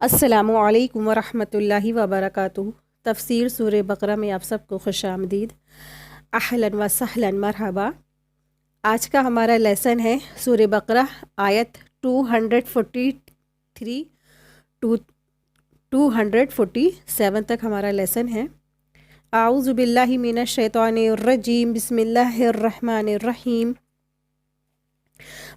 السلام علیکم ورحمۃ اللہ وبرکاتہ۔ تفسیر سورہ بقرہ میں آپ سب کو خوش آمدید، اہلاً و سہلاً مرحبا۔ آج کا ہمارا لیسن ہے سورہ بقرہ آیت 243 ٹو 247 تک ہمارا لیسن ہے۔ اعوذ باللہ من الشیطان الرجیم، بسم اللہ الرحمن الرحیم۔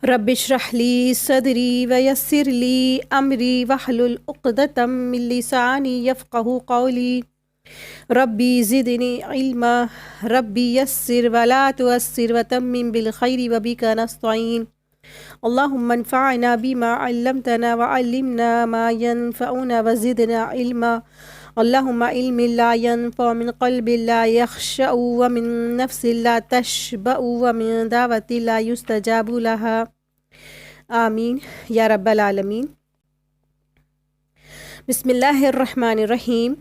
رب اشرح لی صدری ویسر لی امری واحلل عقدۃ من لسانی یفقہوا قولی ربی زدنی علما ربی یسر ولا تعسر وتمم بالخیر وبک نستعین اللہم انفعنا بما علمتنا وعلمنا ما ينفعنا وزدنا علما اللہم علم لا ينفع من قلب لا يخشع ومن نفس لا تشبع ومن دعوت لا يستجاب لها آمین یا رب العالمین۔ بسم اللہ الرحمن الرحیم۔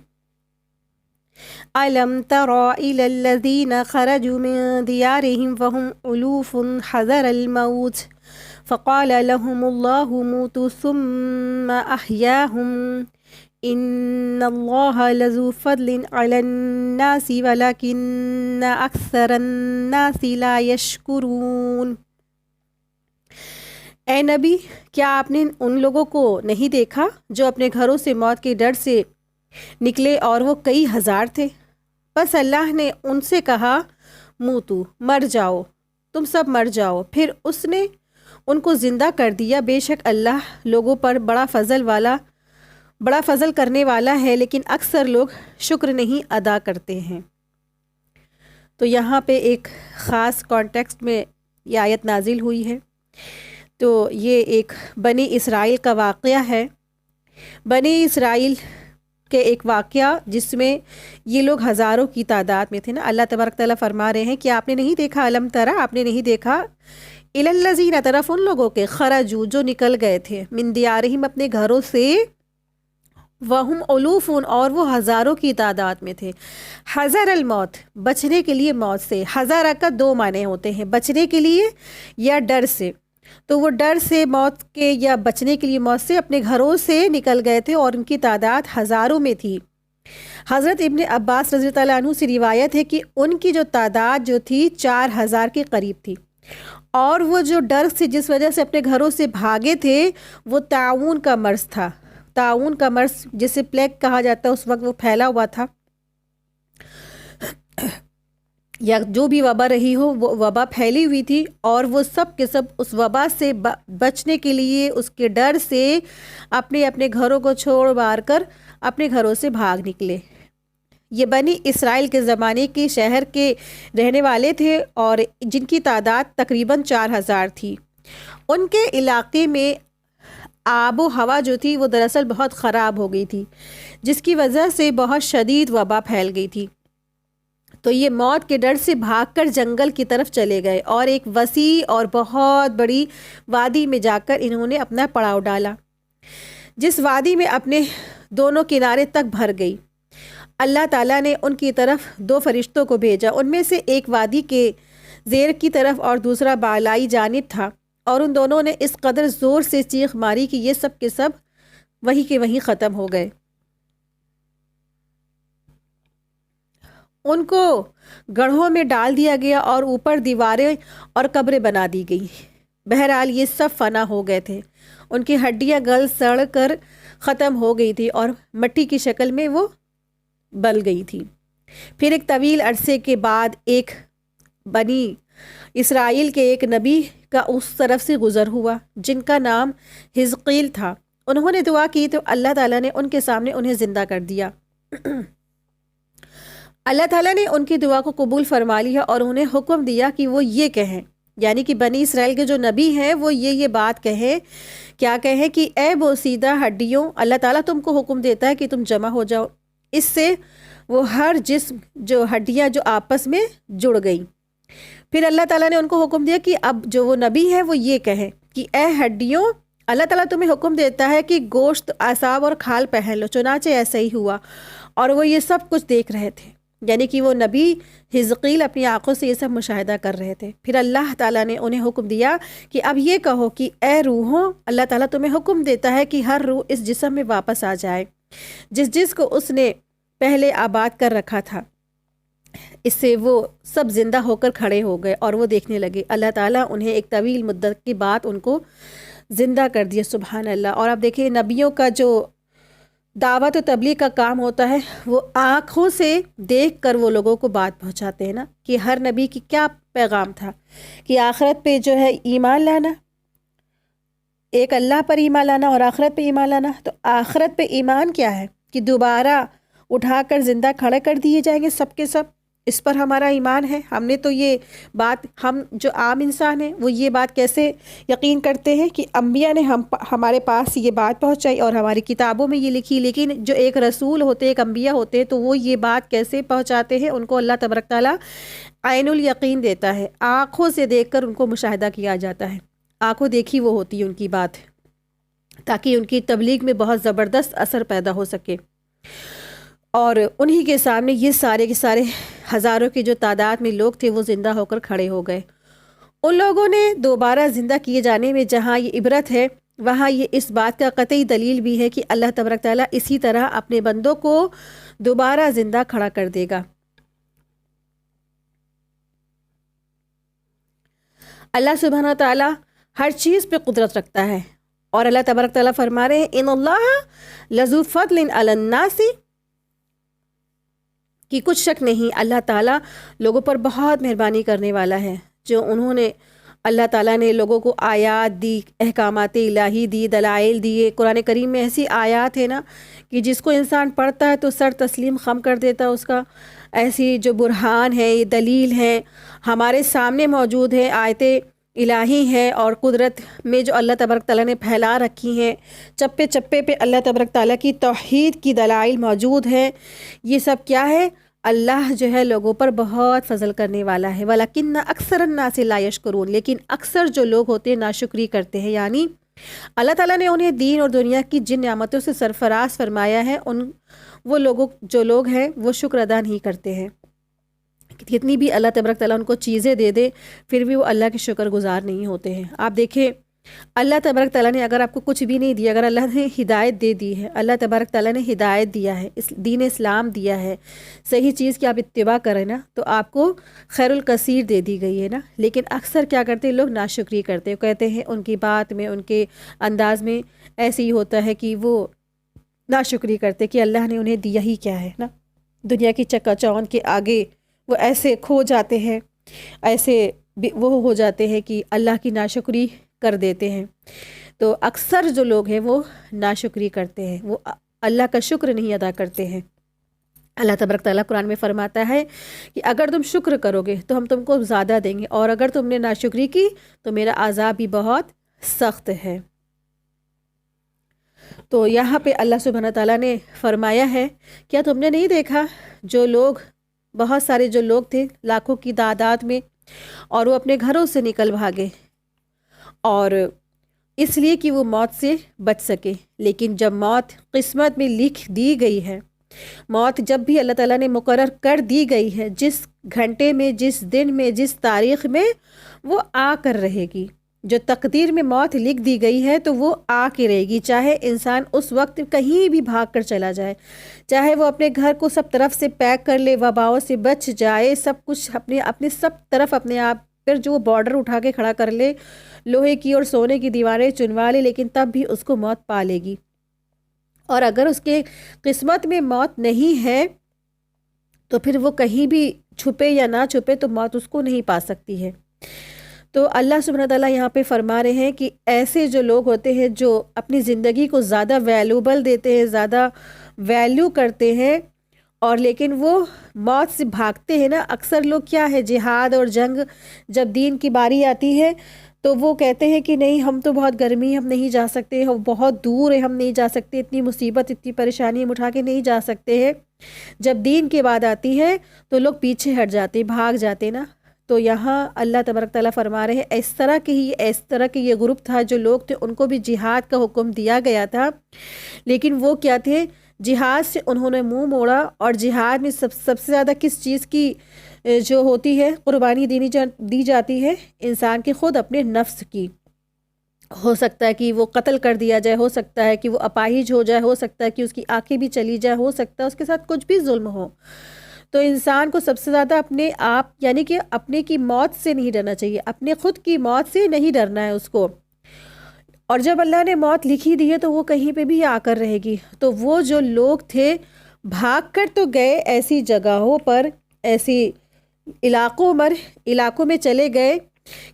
أَلَمْ تَرَ إِلَى الَّذِينَ خَرَجُوا مِن دِيَارِهِمْ وَهُمْ أُلُوفٌ حَذَرَ الْمَوْتِ فَقَالَ لَهُمُ اللَّهُ مُوتُوا ثُمَّ أَحْيَاهُمْ إِنَّ اللَّهَ لَذُو فَضْلٍ عَلَى النَّاسِ وَلَكِنَّ أَكْثَرَ النَّاسِ لَا يَشْكُرُونَ۔ اے نبی، کیا آپ نے ان لوگوں کو نہیں دیکھا جو اپنے گھروں سے موت کے ڈر سے نکلے اور وہ کئی ہزار تھے؟ بس اللہ نے ان سے کہا موتو، مر جاؤ، تم سب مر جاؤ، پھر اس نے ان کو زندہ کر دیا۔ بے شک اللہ لوگوں پر بڑا فضل کرنے والا ہے، لیکن اکثر لوگ شکر نہیں ادا کرتے ہیں۔ تو یہاں پہ ایک خاص کانٹیکسٹ میں یہ آیت نازل ہوئی ہے۔ تو یہ ایک بنی اسرائیل کا واقعہ ہے، بنی اسرائیل کے ایک واقعہ جس میں یہ لوگ ہزاروں کی تعداد میں تھے نا۔ اللہ تبارک تعالیٰ فرما رہے ہیں کہ آپ نے نہیں دیکھا، علم ترا، آپ نے نہیں دیکھا، الی الذین، طرف ان لوگوں کے، خرجوا، جو نکل گئے تھے، من دیارہم، اپنے گھروں سے، وہم الوف، اور وہ ہزاروں کی تعداد میں تھے، حذر الموت، بچنے کے لیے موت سے۔ حذر کا دو معنی ہوتے ہیں، بچنے کے لیے یا ڈر سے۔ تو وہ ڈر سے موت کے یا بچنے کے لیے موت سے اپنے گھروں سے نکل گئے تھے اور ان کی تعداد ہزاروں میں تھی۔ حضرت ابن عباس رضی اللہ عنہ سے روایت ہے کہ ان کی جو تعداد جو تھی 4000 کے قریب تھی، اور وہ جو ڈر سے جس وجہ سے اپنے گھروں سے بھاگے تھے وہ طاعون کا مرض تھا۔ طاعون کا مرض جسے پلیگ کہا جاتا ہے، اس وقت وہ پھیلا ہوا تھا، یا جو بھی وبا رہی ہو وہ وبا پھیلی ہوئی تھی، اور وہ سب کے سب اس وبا سے بچنے کے لیے، اس کے ڈر سے اپنے گھروں کو چھوڑ بار کر اپنے گھروں سے بھاگ نکلے۔ یہ بنی اسرائیل کے زمانے کے شہر کے رہنے والے تھے اور جن کی تعداد تقریباً 4000 تھی۔ ان کے علاقے میں آب و ہوا جو تھی وہ دراصل بہت خراب ہو گئی تھی، جس کی وجہ سے بہت شدید وبا پھیل گئی تھی۔ تو یہ موت کے ڈر سے بھاگ کر جنگل کی طرف چلے گئے اور ایک وسیع اور بہت بڑی وادی میں جا کر انہوں نے اپنا پڑاؤ ڈالا، جس وادی میں اپنے دونوں کنارے تک بھر گئی۔ اللہ تعالیٰ نے ان کی طرف 2 فرشتوں کو بھیجا، ان میں سے ایک وادی کے زیر کی طرف اور دوسرا بالائی جانب تھا، اور ان دونوں نے اس قدر زور سے چیخ ماری کہ یہ سب کے سب وہیں کے وہیں ختم ہو گئے۔ ان کو گڑھوں میں ڈال دیا گیا اور اوپر دیواریں اور قبریں بنا دی گئی۔ بہرحال یہ سب فنا ہو گئے تھے، ان کی ہڈیاں گل سڑ کر ختم ہو گئی تھی اور مٹی کی شکل میں وہ بل گئی تھی۔ پھر ایک طویل عرصے کے بعد ایک بنی اسرائیل کے ایک نبی کا اس طرف سے گزر ہوا جن کا نام حزقیل تھا۔ انہوں نے دعا کی تو اللہ تعالیٰ نے ان کے سامنے انہیں زندہ کر دیا۔ اللہ تعالیٰ نے ان کی دعا کو قبول فرما لیا اور انہیں حکم دیا کہ وہ یہ کہیں، یعنی کہ بنی اسرائیل کے جو نبی ہیں وہ یہ بات کہیں، کیا کہیں کہ اے بوسیدہ ہڈیوں، اللہ تعالیٰ تم کو حکم دیتا ہے کہ تم جمع ہو جاؤ۔ اس سے وہ ہر جسم جو ہڈیاں جو آپس میں جڑ گئیں۔ پھر اللہ تعالیٰ نے ان کو حکم دیا کہ اب جو وہ نبی ہے وہ یہ کہیں کہ اے ہڈیوں، اللہ تعالیٰ تمہیں حکم دیتا ہے کہ گوشت، اعصاب اور کھال پہن لو۔ چنانچہ ایسا ہی ہوا، اور وہ یہ سب کچھ دیکھ رہے تھے۔ یعنی کہ وہ نبی حزقیل اپنی آنکھوں سے یہ سب مشاہدہ کر رہے تھے۔ پھر اللہ تعالیٰ نے انہیں حکم دیا کہ اب یہ کہو کہ اے روحوں، اللہ تعالیٰ تمہیں حکم دیتا ہے کہ ہر روح اس جسم میں واپس آ جائے جس کو اس نے پہلے آباد کر رکھا تھا۔ اس سے وہ سب زندہ ہو کر کھڑے ہو گئے اور وہ دیکھنے لگے۔ اللہ تعالیٰ انہیں ایک طویل مدت کے بعد ان کو زندہ کر دیا، سبحان اللہ۔ اور اب دیکھیں نبیوں کا جو دعوت و تبلیغ کا کام ہوتا ہے، وہ آنکھوں سے دیکھ کر وہ لوگوں کو بات پہنچاتے ہیں نا، کہ ہر نبی کی کیا پیغام تھا کہ آخرت پہ جو ہے ایمان لانا، ایک اللہ پر ایمان لانا اور آخرت پہ ایمان لانا۔ تو آخرت پہ ایمان کیا ہے کہ دوبارہ اٹھا کر زندہ کھڑے کر دیے جائیں گے سب کے سب، اس پر ہمارا ایمان ہے۔ ہم نے تو یہ بات، ہم جو عام انسان ہیں وہ یہ بات کیسے یقین کرتے ہیں کہ انبیاء نے ہمارے پاس یہ بات پہنچائی اور ہماری کتابوں میں یہ لکھی، لیکن جو ایک رسول ہوتے، ایک انبیاء ہوتے، تو وہ یہ بات کیسے پہنچاتے ہیں؟ ان کو اللہ تبارک تعالیٰ عین الیقین دیتا ہے، آنکھوں سے دیکھ کر ان کو مشاہدہ کیا جاتا ہے، آنکھوں دیکھی وہ ہوتی ہے ان کی بات، تاکہ ان کی تبلیغ میں بہت زبردست اثر پیدا ہو سکے۔ اور انہی کے سامنے یہ سارے کے سارے ہزاروں کی جو تعداد میں لوگ تھے وہ زندہ ہو کر کھڑے ہو گئے۔ ان لوگوں نے دوبارہ زندہ کیے جانے میں جہاں یہ عبرت ہے، وہاں یہ اس بات کا قطعی دلیل بھی ہے کہ اللہ تبارک تعالیٰ اسی طرح اپنے بندوں کو دوبارہ زندہ کھڑا کر دے گا۔ اللہ سبحانہ تعالیٰ ہر چیز پہ قدرت رکھتا ہے، اور اللہ تبارک تعالیٰ فرما رہے ہیں ان اللہ لذو فضل علی الناس، کہ کچھ شک نہیں اللہ تعالیٰ لوگوں پر بہت مہربانی کرنے والا ہے۔ جو انہوں نے، اللہ تعالیٰ نے لوگوں کو آیات دی، احکامات الہی دی، دلائل دیے۔ قرآن کریم میں ایسی آیات ہے نا کہ جس کو انسان پڑھتا ہے تو سر تسلیم خم کر دیتا ہے اس کا۔ ایسی جو برہان ہے، یہ دلیل ہے، ہمارے سامنے موجود ہے، آیتیں الہی ہیں اور قدرت میں جو اللہ تبارک تعالیٰ نے پھیلا رکھی ہیں، چپے چپے پہ اللہ تبارک تعالیٰ کی توحید کی دلائل موجود ہیں۔ یہ سب کیا ہے؟ اللہ جو ہے لوگوں پر بہت فضل کرنے والا ہے۔ وَلَكِنَّ أَكْثَرَ النَّاسِ لَا يَشْكُرُونَ، لیکن اکثر جو لوگ ہوتے ہیں ناشکری کرتے ہیں، یعنی اللہ تعالیٰ نے انہیں دین اور دنیا کی جن نعمتوں سے سرفراز فرمایا ہے، وہ لوگوں جو لوگ ہیں وہ شکر ادا نہیں کرتے ہیں۔ کتنی بھی اللہ تبارک تعالیٰ ان کو چیزیں دے دے، پھر بھی وہ اللہ کے شکر گزار نہیں ہوتے ہیں۔ آپ دیکھیں اللہ تبارک تعالیٰ نے اگر آپ کو کچھ بھی نہیں دیا، اگر اللہ نے ہدایت دے دی ہے، اللہ تبارک تعالیٰ نے ہدایت دیا ہے، دین اسلام دیا ہے، صحیح چیز کی آپ اتباع کریں نا، تو آپ کو خیر الکثیر دے دی گئی ہے نا۔ لیکن اکثر کیا کرتے ہیں لوگ؟ ناشکری کرتے ہیں، کہتے ہیں ان کی بات میں، ان کے انداز میں ایسے ہی ہوتا ہے کہ وہ ناشکری کرتے کہ اللہ نے انہیں دیا ہی کیا ہے نا۔ دنیا کی چکا چوند کے آگے وہ ایسے کھو جاتے ہیں، ایسے وہ ہو جاتے ہیں کہ اللہ کی ناشکری کر دیتے ہیں۔ تو اکثر جو لوگ ہیں وہ ناشکری کرتے ہیں، وہ اللہ کا شکر نہیں ادا کرتے ہیں۔ اللہ تبارک تعالیٰ قرآن میں فرماتا ہے کہ اگر تم شکر کرو گے تو ہم تم کو زیادہ دیں گے، اور اگر تم نے ناشکری کی تو میرا عذاب بھی بہت سخت ہے۔ تو یہاں پہ اللہ سبحانہ تعالیٰ نے فرمایا ہے، کیا تم نے نہیں دیکھا جو لوگ، بہت سارے جو لوگ تھے لاکھوں کی تعداد میں، اور وہ اپنے گھروں سے نکل بھاگے، اور اس لیے کہ وہ موت سے بچ سکے۔ لیکن جب موت قسمت میں لکھ دی گئی ہے، موت جب بھی اللہ تعالیٰ نے مقرر کر دی گئی ہے، جس گھنٹے میں، جس دن میں، جس تاریخ میں، وہ آ کر رہے گی۔ جو تقدیر میں موت لکھ دی گئی ہے تو وہ آ کے رہے گی، چاہے انسان اس وقت کہیں بھی بھاگ کر چلا جائے، چاہے وہ اپنے گھر کو سب طرف سے پیک کر لے، وباؤں سے بچ جائے، سب کچھ اپنے سب طرف اپنے آپ پر جو بارڈر اٹھا کے کھڑا کر لے، لوہے کی اور سونے کی دیواریں چنوا لے، لیکن تب بھی اس کو موت پا لے گی۔ اور اگر اس کے قسمت میں موت نہیں ہے تو پھر وہ کہیں بھی چھپے یا نہ چھپے تو موت اس کو نہیں پا سکتی ہے۔ تو اللہ سبحانہ تعالیٰ یہاں پہ فرما رہے ہیں کہ ایسے جو لوگ ہوتے ہیں جو اپنی زندگی کو زیادہ ویلیوبل دیتے ہیں، زیادہ ویلیو کرتے ہیں، اور لیکن وہ موت سے بھاگتے ہیں نا۔ اکثر لوگ کیا ہے، جہاد اور جنگ جب دین کی باری آتی ہے تو وہ کہتے ہیں کہ نہیں، ہم تو بہت گرمی، ہم نہیں جا سکتے، ہم بہت دور ہے، ہم نہیں جا سکتے، اتنی مصیبت، اتنی پریشانی ہم اٹھا کے نہیں جا سکتے ہیں۔ جب دین کی بات آتی ہے تو لوگ پیچھے ہٹ جاتے، بھاگ جاتے نا۔ تو یہاں اللہ تبارک تعالیٰ فرما رہے ہیں اس طرح کے یہ گروپ تھا، جو لوگ تھے ان کو بھی جہاد کا حکم دیا گیا تھا، لیکن وہ کیا تھے؟ جہاد سے انہوں نے منہ موڑا، اور جہاد میں سب سے زیادہ کس چیز کی جو ہوتی ہے قربانی دی جاتی ہے؟ انسان کے خود اپنے نفس کی۔ ہو سکتا ہے کہ وہ قتل کر دیا جائے، ہو سکتا ہے کہ وہ اپاہج ہو جائے، ہو سکتا ہے کہ اس کی آنکھیں بھی چلی جائے، ہو سکتا ہے اس کے ساتھ کچھ بھی ظلم ہو۔ تو انسان کو سب سے زیادہ اپنے آپ یعنی کہ اپنے کی موت سے نہیں ڈرنا چاہیے، اپنے خود کی موت سے نہیں ڈرنا ہے اس کو۔ اور جب اللہ نے موت لکھی دی ہے تو وہ کہیں پہ بھی آ کر رہے گی۔ تو وہ جو لوگ تھے بھاگ کر تو گئے ایسی جگہوں پر، ایسی علاقوں میں چلے گئے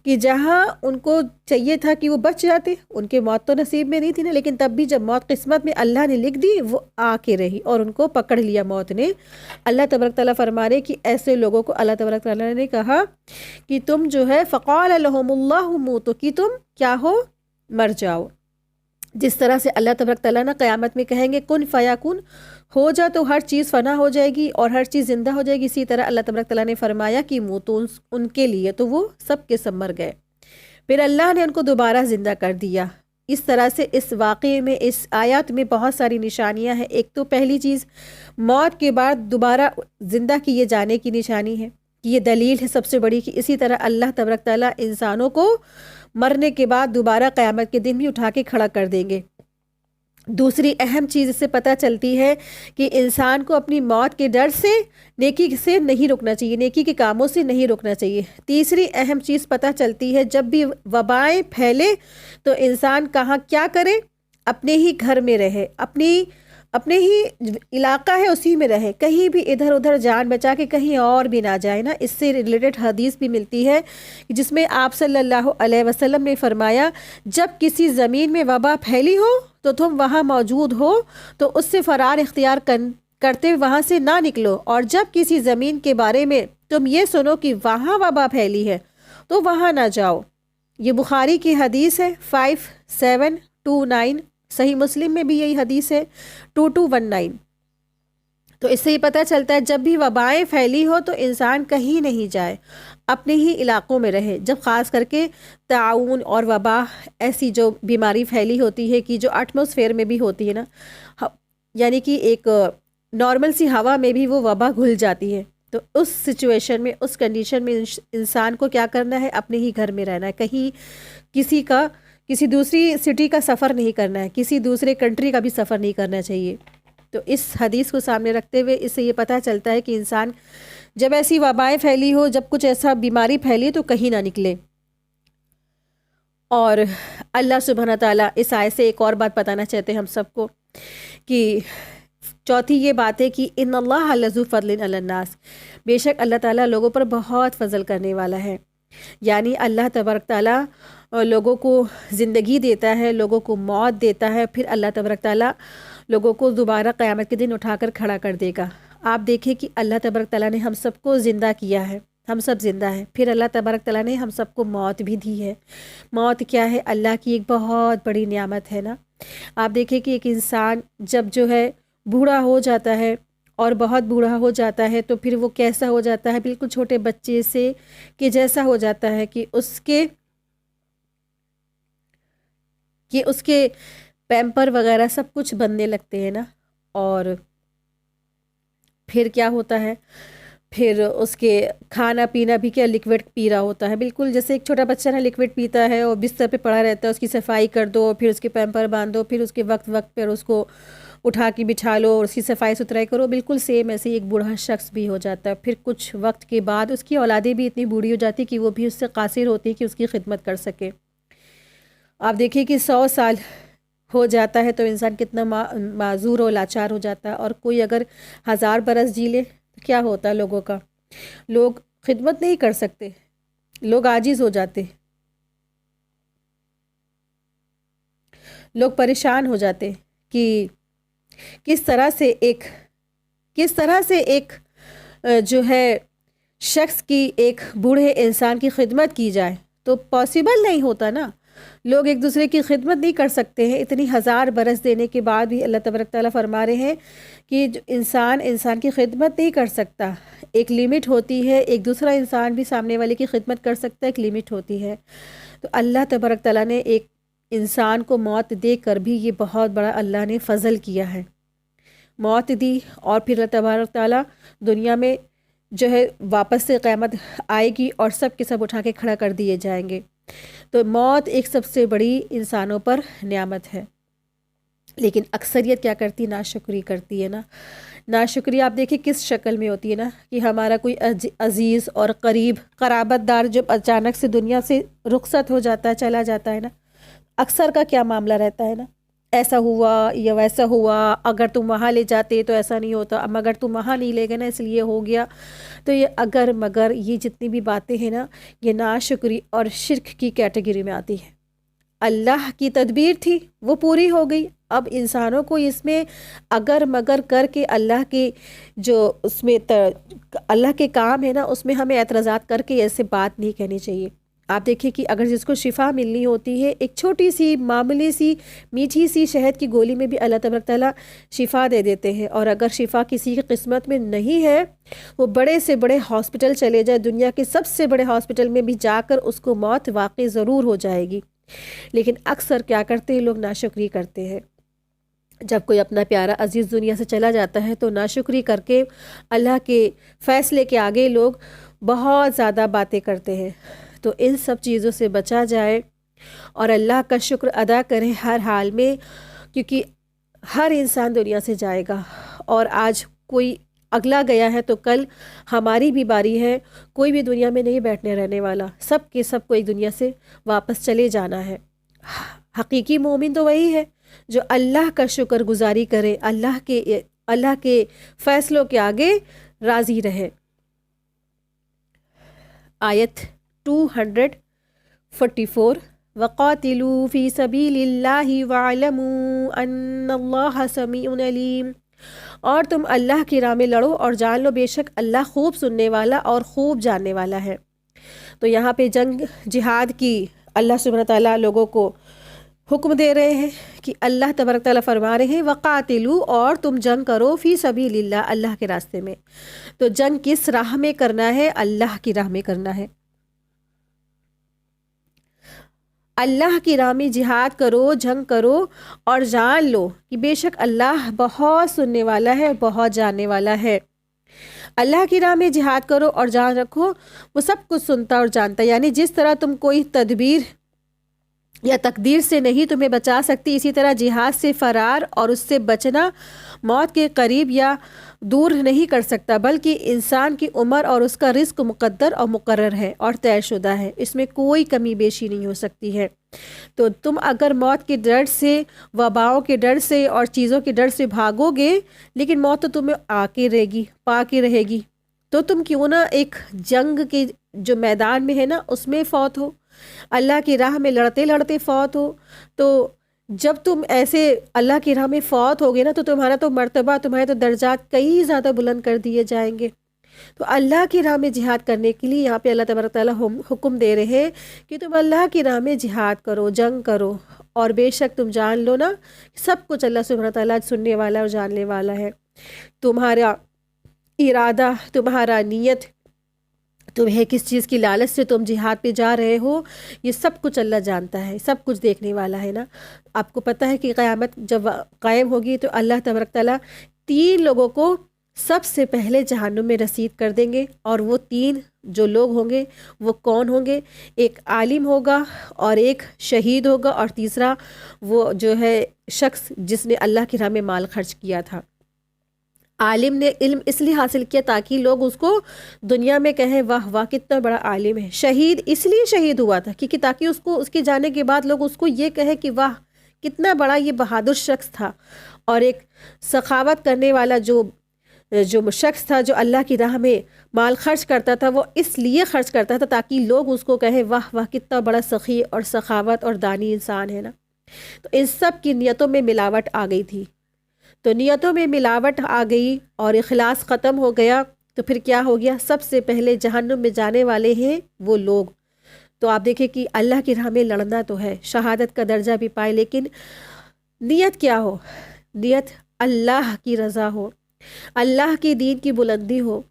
کہ جہاں ان کو چاہیے تھا کہ وہ بچ جاتے، ان کے موت تو نصیب میں نہیں تھی نا، لیکن تب بھی جب موت قسمت میں اللہ نے لکھ دی وہ آ کے رہی اور ان کو پکڑ لیا موت نے۔ اللہ تبارک تعالیٰ فرما رہے کہ ایسے لوگوں کو اللہ تبارک تعالیٰ نے کہا کہ تم جو ہے فقال لهم اللہ موتوا، کہ تم کیا ہو، مر جاؤ۔ جس طرح سے اللہ تبارک تعالیٰ نے قیامت میں کہیں گے کن فیکون، ہو جا تو ہر چیز فنا ہو جائے گی اور ہر چیز زندہ ہو جائے گی، اسی طرح اللہ تبارک تعالیٰ نے فرمایا کہ موتوا ان کے لیے، تو وہ سب کے سب مر گئے، پھر اللہ نے ان کو دوبارہ زندہ کر دیا۔ اس طرح سے اس واقعے میں، اس آیات میں بہت ساری نشانیاں ہیں۔ ایک تو پہلی چیز موت کے بعد دوبارہ زندہ کیے جانے کی نشانی ہے، کہ یہ دلیل ہے سب سے بڑی کہ اسی طرح اللہ تبارک تعالیٰ انسانوں کو مرنے کے بعد دوبارہ قیامت کے دن بھی اٹھا کے کھڑا کر دیں گے۔ دوسری اہم چیز اس سے پتہ چلتی ہے کہ انسان کو اپنی موت کے ڈر سے نیکی سے نہیں رکنا چاہیے، نیکی کے کاموں سے نہیں رکنا چاہیے۔ تیسری اہم چیز پتہ چلتی ہے جب بھی وبائیں پھیلے تو انسان کہاں کیا کرے، اپنے ہی گھر میں رہے، اپنے ہی علاقہ ہے اسی میں رہے، کہیں بھی ادھر ادھر جان بچا کے کہیں اور بھی نہ جائے نا۔ اس سے ریلیٹڈ حدیث بھی ملتی ہے جس میں آپ صلی اللہ علیہ وسلم نے فرمایا جب کسی زمین میں وبا پھیلی ہو تو تم وہاں موجود ہو تو اس سے فرار اختیار کرتے وہاں سے نہ نکلو، اور جب کسی زمین کے بارے میں تم یہ سنو کہ وہاں وبا پھیلی ہے تو وہاں نہ جاؤ۔ یہ بخاری کی حدیث ہے 5729، صحیح مسلم میں بھی یہی حدیث ہے 2219۔ تو اس سے یہ پتہ چلتا ہے جب بھی وبائیں پھیلی ہو تو انسان کہیں نہیں جائے، اپنے ہی علاقوں میں رہے۔ جب خاص کر کے تعاون اور وبا ایسی جو بیماری پھیلی ہوتی ہے کہ جو ایٹماسفیئر میں بھی ہوتی ہے نا، یعنی کہ ایک نارمل سی ہوا میں بھی وہ وبا گھل جاتی ہے، تو اس سچویشن میں، اس کنڈیشن میں انسان کو کیا کرنا ہے، اپنے ہی گھر میں رہنا ہے، کہیں کسی دوسری سٹی کا سفر نہیں کرنا ہے، کسی دوسرے کنٹری کا بھی سفر نہیں کرنا چاہیے۔ تو اس حدیث کو سامنے رکھتے ہوئے اس سے یہ پتہ چلتا ہے کہ انسان جب ایسی وبائیں پھیلی ہو، جب کچھ ایسا بیماری پھیلی تو کہیں نہ نکلے۔ اور اللہ سبحانہ تعالیٰ اس آیت سے ایک اور بات بتانا چاہتے ہیں ہم سب کو کہ چوتھی یہ بات ہے کہ ان اللہ لذو فضل علی الناس، بے شک اللہ تعالیٰ لوگوں پر بہت فضل کرنے والا ہے۔ یعنی اللہ تبارک تعالیٰ لوگوں کو زندگی دیتا ہے، لوگوں کو موت دیتا ہے، پھر اللہ تبارک تعالیٰ لوگوں کو دوبارہ قیامت کے دن اٹھا کر کھڑا کر دے گا۔ آپ دیکھیں کہ اللہ تبارک تعالیٰ نے ہم سب کو زندہ کیا ہے، ہم سب زندہ ہیں، پھر اللہ تبارک تعالیٰ نے ہم سب کو موت بھی دی ہے۔ موت کیا ہے؟ اللہ کی ایک بہت بڑی نعمت ہے نا۔ آپ دیکھیں کہ ایک انسان جب جو ہے بوڑھا ہو جاتا ہے اور بہت بوڑھا ہو جاتا ہے تو پھر وہ کیسا ہو جاتا ہے؟ بالکل چھوٹے بچے سے کہ جیسا ہو جاتا ہے کہ اس کے پیمپر وغیرہ سب کچھ بننے لگتے ہیں نا، اور پھر کیا ہوتا ہے، پھر اس کے کھانا پینا بھی کیا لیکوڈ پی رہا ہوتا ہے، بالکل جیسے ایک چھوٹا بچہ نا لیکوڈ پیتا ہے اور بستر پہ پڑا رہتا ہے، اس کی صفائی کر دو، پھر اس کے پیمپر باندھو، پھر اس کے وقت پر اس کو اٹھا کے بچھا لو اور اس کی صفائی ستھرائی کرو، بالکل سیم ایسے ہی ایک بوڑھا شخص بھی ہو جاتا ہے۔ پھر کچھ وقت کے بعد اس کی اولادیں بھی اتنی بوڑھی ہو جاتی کہ وہ بھی اس سے قاصر ہوتی کہ اس کی خدمت کر سکے۔ آپ دیکھیں کہ 100 سال ہو جاتا ہے تو انسان کتنا معذور و لاچار ہو جاتا ہے، اور کوئی اگر 1000 برس جی لے تو کیا ہوتا ہے لوگوں کا؟ لوگ خدمت نہیں کر سکتے، لوگ عاجز ہو جاتے، لوگ پریشان ہو جاتے کہ کس طرح سے ایک جو ہے شخص کی، ایک بوڑھے انسان کی خدمت کی جائے، تو پاسبل نہیں ہوتا نا۔ لوگ ایک دوسرے کی خدمت نہیں کر سکتے ہیں، اتنی 1000 برس دینے کے بعد بھی اللہ تبارک تعالیٰ فرما رہے ہیں کہ انسان کی خدمت نہیں کر سکتا، ایک لیمٹ ہوتی ہے، ایک دوسرا انسان بھی سامنے والے کی خدمت کر سکتا ہے، ایک لیمٹ ہوتی ہے۔ تو اللہ تبارک تعالیٰ نے ایک انسان کو موت دے کر بھی یہ بہت بڑا اللہ نے فضل کیا ہے۔ موت دی اور پھر اللہ تبارک تعالیٰ دنیا میں جو ہے واپس سے قیامت آئے گی اور سب کے سب اٹھا کے کھڑا کر دیے جائیں گے۔ تو موت ایک سب سے بڑی انسانوں پر نعمت ہے، لیکن اکثریت کیا کرتی؟ ناشکری کرتی ہے نا۔ ناشکری آپ دیکھیں کس شکل میں ہوتی ہے نا، کہ ہمارا کوئی عزیز اور قریب قرابت دار جب اچانک سے دنیا سے رخصت ہو جاتا ہے، چلا جاتا ہے نا، اکثر کا کیا معاملہ رہتا ہے نا، ایسا ہوا یا ویسا ہوا، اگر تم وہاں لے جاتے تو ایسا نہیں ہوتا، مگر تم وہاں نہیں لے گئے نا اس لیے ہو گیا۔ تو یہ اگر مگر یہ جتنی بھی باتیں ہیں نا، یہ ناشکری اور شرک کی کیٹیگری میں آتی ہے۔ اللہ کی تدبیر تھی وہ پوری ہو گئی، اب انسانوں کو اس میں اگر مگر کر کے اللہ کے جو اس میں اللہ کے کام ہے نا، اس میں ہمیں اعتراضات کر کے ایسے بات نہیں کہنی چاہیے۔ آپ دیکھیں کہ اگر جس کو شفا ملنی ہوتی ہے، ایک چھوٹی سی معمولی سی میٹھی سی شہد کی گولی میں بھی اللہ تبارک تعالیٰ شفا دے دیتے ہیں، اور اگر شفا کسی کی قسمت میں نہیں ہے، وہ بڑے سے بڑے ہاسپٹل چلے جائے، دنیا کے سب سے بڑے ہاسپٹل میں بھی جا کر اس کو موت واقع ضرور ہو جائے گی، لیکن اکثر کیا کرتے ہیں لوگ؟ ناشکری کرتے ہیں۔ جب کوئی اپنا پیارا عزیز دنیا سے چلا جاتا ہے تو ناشکری کر کے اللہ کے فیصلے کے آگے لوگ بہت زیادہ باتیں کرتے ہیں۔ تو ان سب چیزوں سے بچا جائے اور اللہ کا شکر ادا کریں ہر حال میں، کیونکہ ہر انسان دنیا سے جائے گا، اور آج کوئی اگلا گیا ہے تو کل ہماری بھی باری ہے، کوئی بھی دنیا میں نہیں بیٹھنے رہنے والا، سب کے سب کو ایک دنیا سے واپس چلے جانا ہے۔ حقیقی مومن تو وہی ہے جو اللہ کا شکر گزاری کرے، اللہ کے فیصلوں کے آگے راضی رہے۔ آیت 244 وَقَاتِلُوا فِي سَبِيلِ اللَّهِ وَاعْلَمُوا أَنَّ اللَّهَ سَمِيعٌ عَلِيمٌ، اور تم اللہ کی راہ میں لڑو اور جان لو بے شک اللہ خوب سننے والا اور خوب جاننے والا ہے۔ تو یہاں پہ جنگ جہاد کی اللہ سبحانہ تعالیٰ لوگوں کو حکم دے رہے ہیں کہ اللہ تبارک تعالیٰ فرما رہے ہیں وَقَاتِلُوا، اور تم جنگ کرو فی سبیل اللہ، اللہ کے راستے میں۔ تو جنگ کس راہ میں کرنا ہے؟ اللہ کی راہ میں کرنا ہے۔ اللہ کی راہ میں جہاد کرو، جنگ کرو، اور جان لو کہ بے شک اللہ بہت سننے والا ہے، بہت جاننے والا ہے۔ اللہ کی راہ میں جہاد کرو اور جان رکھو وہ سب کچھ سنتا اور جانتا ہے، یعنی جس طرح تم کوئی تدبیر یا تقدیر سے نہیں تمہیں بچا سکتی، اسی طرح جہاد سے فرار اور اس سے بچنا موت کے قریب یا دور نہیں کر سکتا، بلکہ انسان کی عمر اور اس کا رزق مقدر اور مقرر ہے اور طے شدہ ہے، اس میں کوئی کمی بیشی نہیں ہو سکتی ہے۔ تو تم اگر موت کے ڈر سے، وباؤں کے ڈر سے اور چیزوں کے ڈر سے بھاگو گے، لیکن موت تو تمہیں آ کے رہے گی، پا کے رہے گی، تو تم کیوں نہ ایک جنگ کے جو میدان میں ہے نا اس میں فوت ہو، اللہ کی راہ میں لڑتے لڑتے فوت ہو۔ تو جب تم ایسے اللہ کی راہ میں فوت ہوگے نا تو تمہارا تو مرتبہ، تمہارے تو درجات کئی زیادہ بلند کر دیے جائیں گے۔ تو اللہ کی راہ میں جہاد کرنے کے لیے یہاں پہ اللہ تبارک تعالیٰ حکم دے رہے ہیں کہ تم اللہ کی راہ میں جہاد کرو، جنگ کرو، اور بے شک تم جان لو نا سب کچھ اللہ سبحانہ تعالیٰ سننے والا اور جاننے والا ہے۔ تمہارا ارادہ، تمہارا نیت، تمہیں کس چیز کی لالچ سے تم جہاد پہ جا رہے ہو، یہ سب کچھ اللہ جانتا ہے، سب کچھ دیکھنے والا ہے نا۔ آپ کو پتہ ہے کہ قیامت جب قائم ہوگی تو اللہ تبارک تعالیٰ 3 لوگوں کو سب سے پہلے جہنم میں رسید کر دیں گے، اور وہ 3 جو لوگ ہوں گے وہ کون ہوں گے؟ ایک عالم ہوگا، اور ایک شہید ہوگا، اور تیسرا وہ جو ہے شخص جس نے اللہ کی راہ میں مال خرچ کیا تھا۔ عالم نے علم اس لیے حاصل کیا تاکہ لوگ اس کو دنیا میں کہیں واہ واہ کتنا بڑا عالم ہے۔ شہید اس لیے شہید ہوا تھا کہ تاکہ اس کے جانے کے بعد لوگ اس کو یہ کہیں کہ واہ کتنا بڑا یہ بہادر شخص تھا۔ اور ایک سخاوت کرنے والا جو شخص تھا جو اللہ کی راہ میں مال خرچ کرتا تھا، وہ اس لیے خرچ کرتا تھا تاکہ لوگ اس کو کہیں واہ واہ کتنا بڑا سخی اور سخاوت اور دانی انسان ہے نا۔ تو ان سب کی نیتوں میں ملاوٹ آ گئی تھی، تو نیتوں میں ملاوٹ آ گئی اور اخلاص ختم ہو گیا، تو پھر کیا ہو گیا؟ سب سے پہلے جہنم میں جانے والے ہیں وہ لوگ۔ تو آپ دیکھیں کہ اللہ کی راہ میں لڑنا تو ہے، شہادت کا درجہ بھی پائے، لیکن نیت کیا ہو؟ نیت اللہ کی رضا ہو، اللہ کی دین کی بلندی ہو،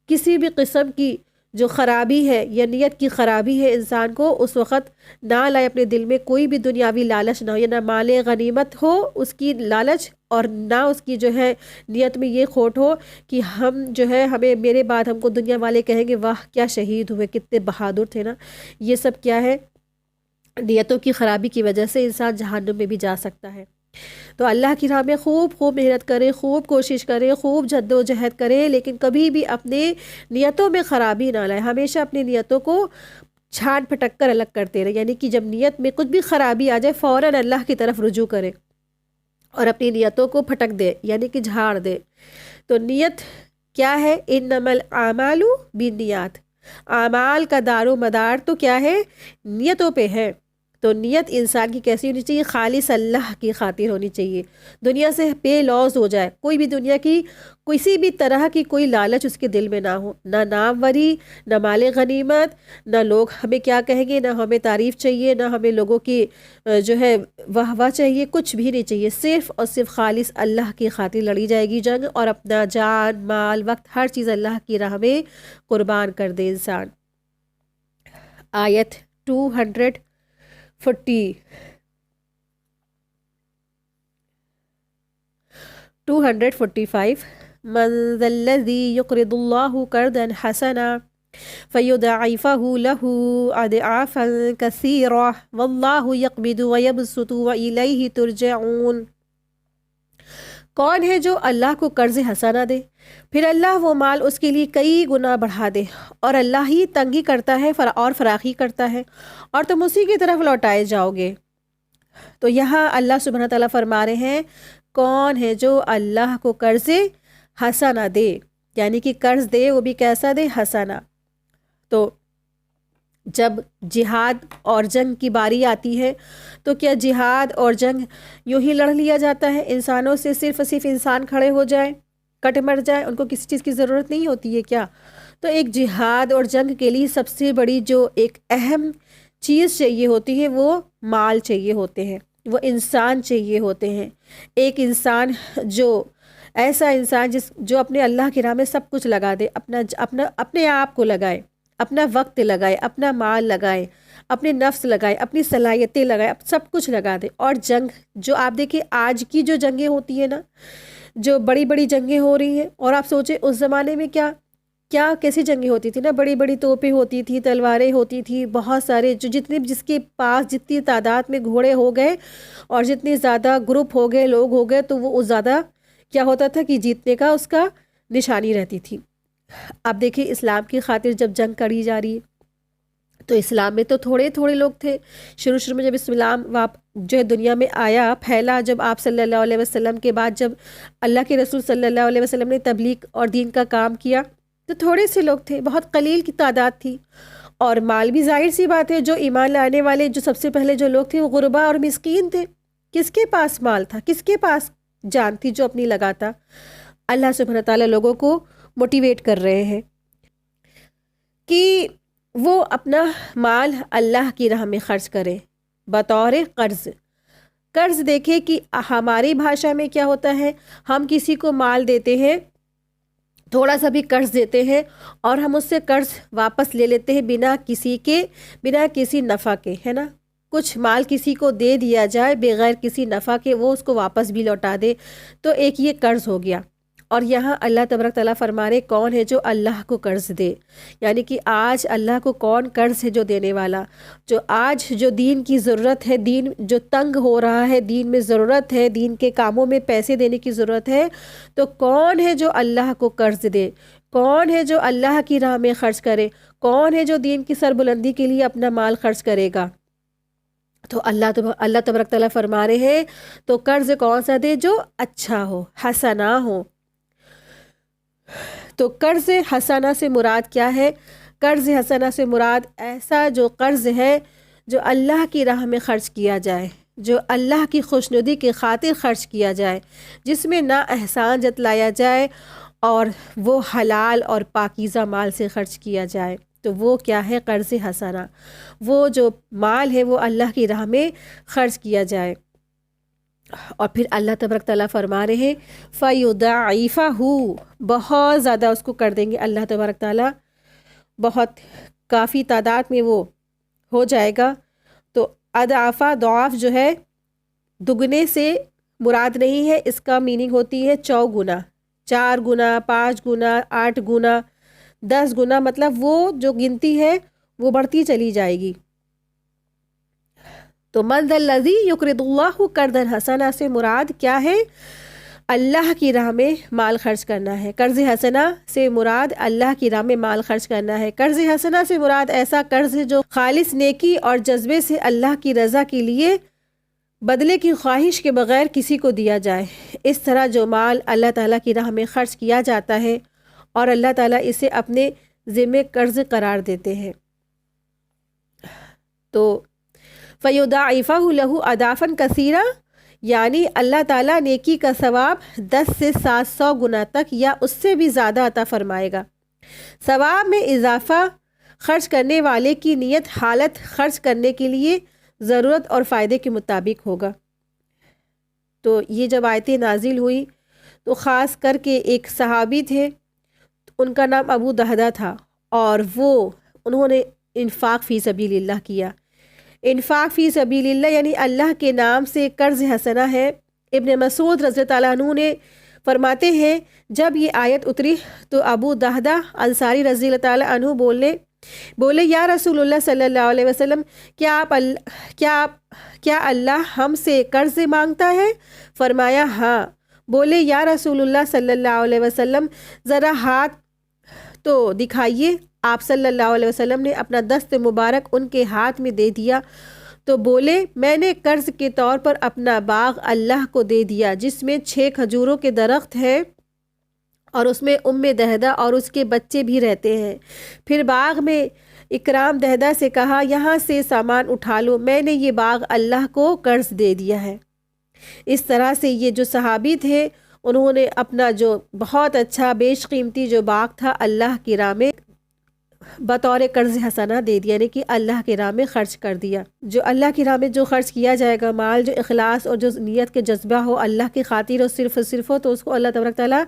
کسی بھی قسم کی جو خرابی ہے یا نیت کی خرابی ہے انسان کو اس وقت نہ لائے اپنے دل میں کوئی بھی دنیاوی لالچ نہ ہو، یا نہ مال غنیمت ہو اس کی لالچ، اور نہ اس کی جو ہے نیت میں یہ کھوٹ ہو کہ ہم جو ہے ہمیں میرے بعد ہم کو دنیا والے کہیں گے واہ کیا شہید ہوئے، کتنے بہادر تھے نا۔ یہ سب کیا ہے؟ نیتوں کی خرابی کی وجہ سے انسان جہنم میں بھی جا سکتا ہے۔ تو اللہ کی راہ میں خوب خوب محنت کریں، خوب کوشش کریں، خوب جد و جہد کریں، لیکن کبھی بھی اپنے نیتوں میں خرابی نہ لائیں۔ ہمیشہ اپنی نیتوں کو چھان پھٹک کر الگ کرتے رہیں، یعنی کہ جب نیت میں کچھ بھی خرابی آ جائے فوراً اللہ کی طرف رجوع کریں اور اپنی نیتوں کو پھٹک دے، یعنی کہ جھاڑ دے۔ تو نیت کیا ہے؟ انما الاعمال بالنیات، اعمال کا دار و مدار تو کیا ہے؟ نیتوں پہ ہے۔ تو نیت انسان کی کیسی ہونی چاہیے؟ خالص اللہ کی خاطر ہونی چاہیے، دنیا سے بے لوز ہو جائے، کوئی بھی دنیا کی کسی بھی طرح کی کوئی لالچ اس کے دل میں نہ ہو، نہ ناموری، نہ مال غنیمت، نہ لوگ ہمیں کیا کہیں گے، نہ ہمیں تعریف چاہیے، نہ ہمیں لوگوں کی جو ہے واہ واہ چاہیے، کچھ بھی نہیں چاہیے، صرف اور صرف خالص اللہ کی خاطر لڑی جائے گی جنگ، اور اپنا جان مال وقت ہر چیز اللہ کی راہ میں قربان کر دے انسان۔ آیت 245 من ذا الذي يقرض الله قرضا حسنا فيضاعفه له اضعافا كثيرة والله يقبض ويبسط وإليه ترجعون۔ کون ہے جو اللہ کو قرض حسنہ دے، پھر اللہ وہ مال اس کے لیے کئی گنا بڑھا دے، اور اللہ ہی تنگی کرتا ہے اور فراخی کرتا ہے، اور تم اسی کی طرف لوٹائے جاؤ گے۔ تو یہاں اللہ سبحانہ تعالیٰ فرما رہے ہیں کون ہے جو اللہ کو قرض حسنہ دے، یعنی کہ قرض دے وہ بھی کیسا دے؟ حسنہ۔ تو جب جہاد اور جنگ کی باری آتی ہے تو کیا جہاد اور جنگ یوں ہی لڑ لیا جاتا ہے؟ انسانوں سے صرف انسان کھڑے ہو جائیں، کٹ مر جائیں، ان کو کسی چیز کی ضرورت نہیں ہوتی ہے کیا؟ تو ایک جہاد اور جنگ کے لیے سب سے بڑی جو ایک اہم چیز چاہیے ہوتی ہے وہ مال چاہیے ہوتے ہیں، وہ انسان چاہیے ہوتے ہیں۔ ایک انسان ایسا انسان جو اپنے اللہ کی راہ میں سب کچھ لگا دے، اپنے آپ کو لگائے، اپنا وقت لگائے، اپنا مال لگائے، اپنے نفس لگائے، اپنی صلاحیتیں لگائے، سب کچھ لگا دے۔ اور جنگ جو آپ دیکھیں آج کی جو جنگیں ہوتی ہیں نا، جو بڑی بڑی جنگیں ہو رہی ہیں، اور آپ سوچیں اس زمانے میں کیا کیسی جنگیں ہوتی تھی نا، بڑی بڑی توپیں ہوتی تھی، تلواریں ہوتی تھی، بہت سارے جس کے پاس جتنی تعداد میں گھوڑے ہو گئے اور جتنی زیادہ گروپ ہو گئے، لوگ ہو گئے، تو وہ زیادہ کیا ہوتا تھا کہ جیتنے کا اس کا نشانی رہتی تھی۔ اب دیکھیں اسلام کی خاطر جب جنگ کری جا رہی ہے تو اسلام میں تو تھوڑے لوگ تھے۔ شروع میں جب اسلام جو ہے دنیا میں آیا، پھیلا، جب آپ صلی اللہ علیہ وسلم کے بعد جب اللہ کے رسول صلی اللہ علیہ وسلم نے تبلیغ اور دین کا کام کیا تو تھوڑے سے لوگ تھے، بہت قلیل کی تعداد تھی، اور مال بھی ظاہر سی بات ہے جو ایمان لانے والے جو سب سے پہلے جو لوگ تھے وہ غربا اور مسکین تھے۔ کس کے پاس مال تھا؟ کس کے پاس جان تھی جو اپنی لگاتا؟ اللہ سبحانہ تعالیٰ لوگوں کو موٹیویٹ کر رہے ہیں کہ وہ اپنا مال اللہ کی راہ میں خرچ کرے بطور قرض۔ دیکھیں کہ ہماری بھاشا میں کیا ہوتا ہے، ہم کسی کو مال دیتے ہیں، تھوڑا سا بھی قرض دیتے ہیں، اور ہم اس سے قرض واپس لے لیتے ہیں بنا کسی نفع کے، ہے نا؟ کچھ مال کسی کو دے دیا جائے بغیر کسی نفع کے، وہ اس کو واپس بھی لوٹا دے، تو ایک یہ قرض ہو گیا۔ اور یہاں اللہ تبارک تعالیٰ فرما رہے کون ہے جو اللہ کو قرض دے، یعنی کہ آج اللہ کو کون قرض ہے جو دینے والا، جو آج جو دین کی ضرورت ہے، دین جو تنگ ہو رہا ہے، دین میں ضرورت ہے، دین کے کاموں میں پیسے دینے کی ضرورت ہے، تو کون ہے جو اللہ کو قرض دے، کون ہے جو اللہ کی راہ میں خرچ کرے، کون ہے جو دین کی سربلندی کے لیے اپنا مال خرچ کرے گا؟ تو اللہ تبارک تعالیٰ فرما رہے ہیں تو قرض کون سا دے؟ جو اچھا ہو، حسنہ ہو۔ تو قرض حسنہ سے مراد کیا ہے؟ قرض حسنہ سے مراد ایسا جو قرض ہے جو اللہ کی راہ میں خرچ کیا جائے، جو اللہ کی خوشنودی کی خاطر خرچ کیا جائے، جس میں نہ احسان جتلایا جائے، اور وہ حلال اور پاکیزہ مال سے خرچ کیا جائے، تو وہ کیا ہے؟ قرض حسنہ۔ وہ جو مال ہے وہ اللہ کی راہ میں خرچ کیا جائے۔ اور پھر اللہ تبارک تعالیٰ فرما رہے ہیں فَيُضَاعِفَهُ، بہت زیادہ اس کو کر دیں گے اللہ تبارک تعالیٰ بہت کافی تعداد میں وہ ہو جائے گا. تو اضافہ ضعف جو ہے دگنے سے مراد نہیں ہے، اس کا میننگ ہوتی ہے 4 گنا، 4 گنا، 5 گنا، 8 گنا، 10 گنا، مطلب وہ جو گنتی ہے وہ بڑھتی چلی جائے گی. تو من ذا الذی یقرض اللہ قرضا حسنا سے مراد کیا ہے؟ اللہ کی راہ میں مال خرچ کرنا ہے. قرض حسنا سے مراد اللہ کی راہ میں مال خرچ کرنا ہے. قرض حسنا سے مراد ایسا قرض ہے جو خالص نیکی اور جذبے سے اللہ کی رضا کے لیے بدلے کی خواہش کے بغیر کسی کو دیا جائے. اس طرح جو مال اللہ تعالیٰ کی راہ میں خرچ کیا جاتا ہے اور اللہ تعالیٰ اسے اپنے ذمے قرض قرار دیتے ہیں تو فَيُضَاعِفَهُ لَهُ أَضْعَافًا كَثِيرًا، یعنی اللہ تعالیٰ نیکی کا ثواب 10 سے 700 گنا تک یا اس سے بھی زیادہ عطا فرمائے گا. ثواب میں اضافہ خرچ کرنے والے کی نیت حالت خرچ کرنے کے لیے ضرورت اور فائدے کے مطابق ہوگا. تو یہ جب آیتیں نازل ہوئی تو خاص کر کے ایک صحابی تھے، ان کا نام ابو دہدہ تھا، اور انہوں نے انفاق فی سبیل اللہ کیا. انفاق فی سبیل اللہ یعنی اللہ کے نام سے قرض حسنہ ہے. ابن مسعود رضی اللہ عنہ نے فرماتے ہیں جب یہ آیت اتری تو ابو دہدہ انصاری رضی اللہ تعالیٰ عنہ بولے یا رسول اللہ صلی اللہ علیہ وسلم، کیا اللہ ہم سے قرض مانگتا ہے؟ فرمایا ہاں. بولے یا رسول اللہ صلی اللہ علیہ وسلم ذرا ہاتھ تو دکھائیے. آپ صلی اللہ علیہ وسلم نے اپنا دست مبارک ان کے ہاتھ میں دے دیا تو بولے میں نے قرض کے طور پر اپنا باغ اللہ کو دے دیا جس میں 6 کھجوروں کے درخت ہیں اور اس میں دہدہ اور اس کے بچے بھی رہتے ہیں. پھر باغ میں اکرام دہدہ سے کہا یہاں سے سامان اٹھا لو، میں نے یہ باغ اللہ کو قرض دے دیا ہے. اس طرح سے یہ جو صحابی تھے انہوں نے اپنا جو بہت اچھا بیش قیمتی جو باغ تھا اللہ کی راہ میں بطور قرض حسنہ دے دیا، یعنی کہ اللہ کی راہ میں خرچ کر دیا. جو اللہ کی راہ میں جو خرچ کیا جائے گا مال، جو اخلاص اور جو نیت کے جذبہ ہو اللہ کی خاطر اور صرف ہو، تو اس کو اللہ تبارک تعالیٰ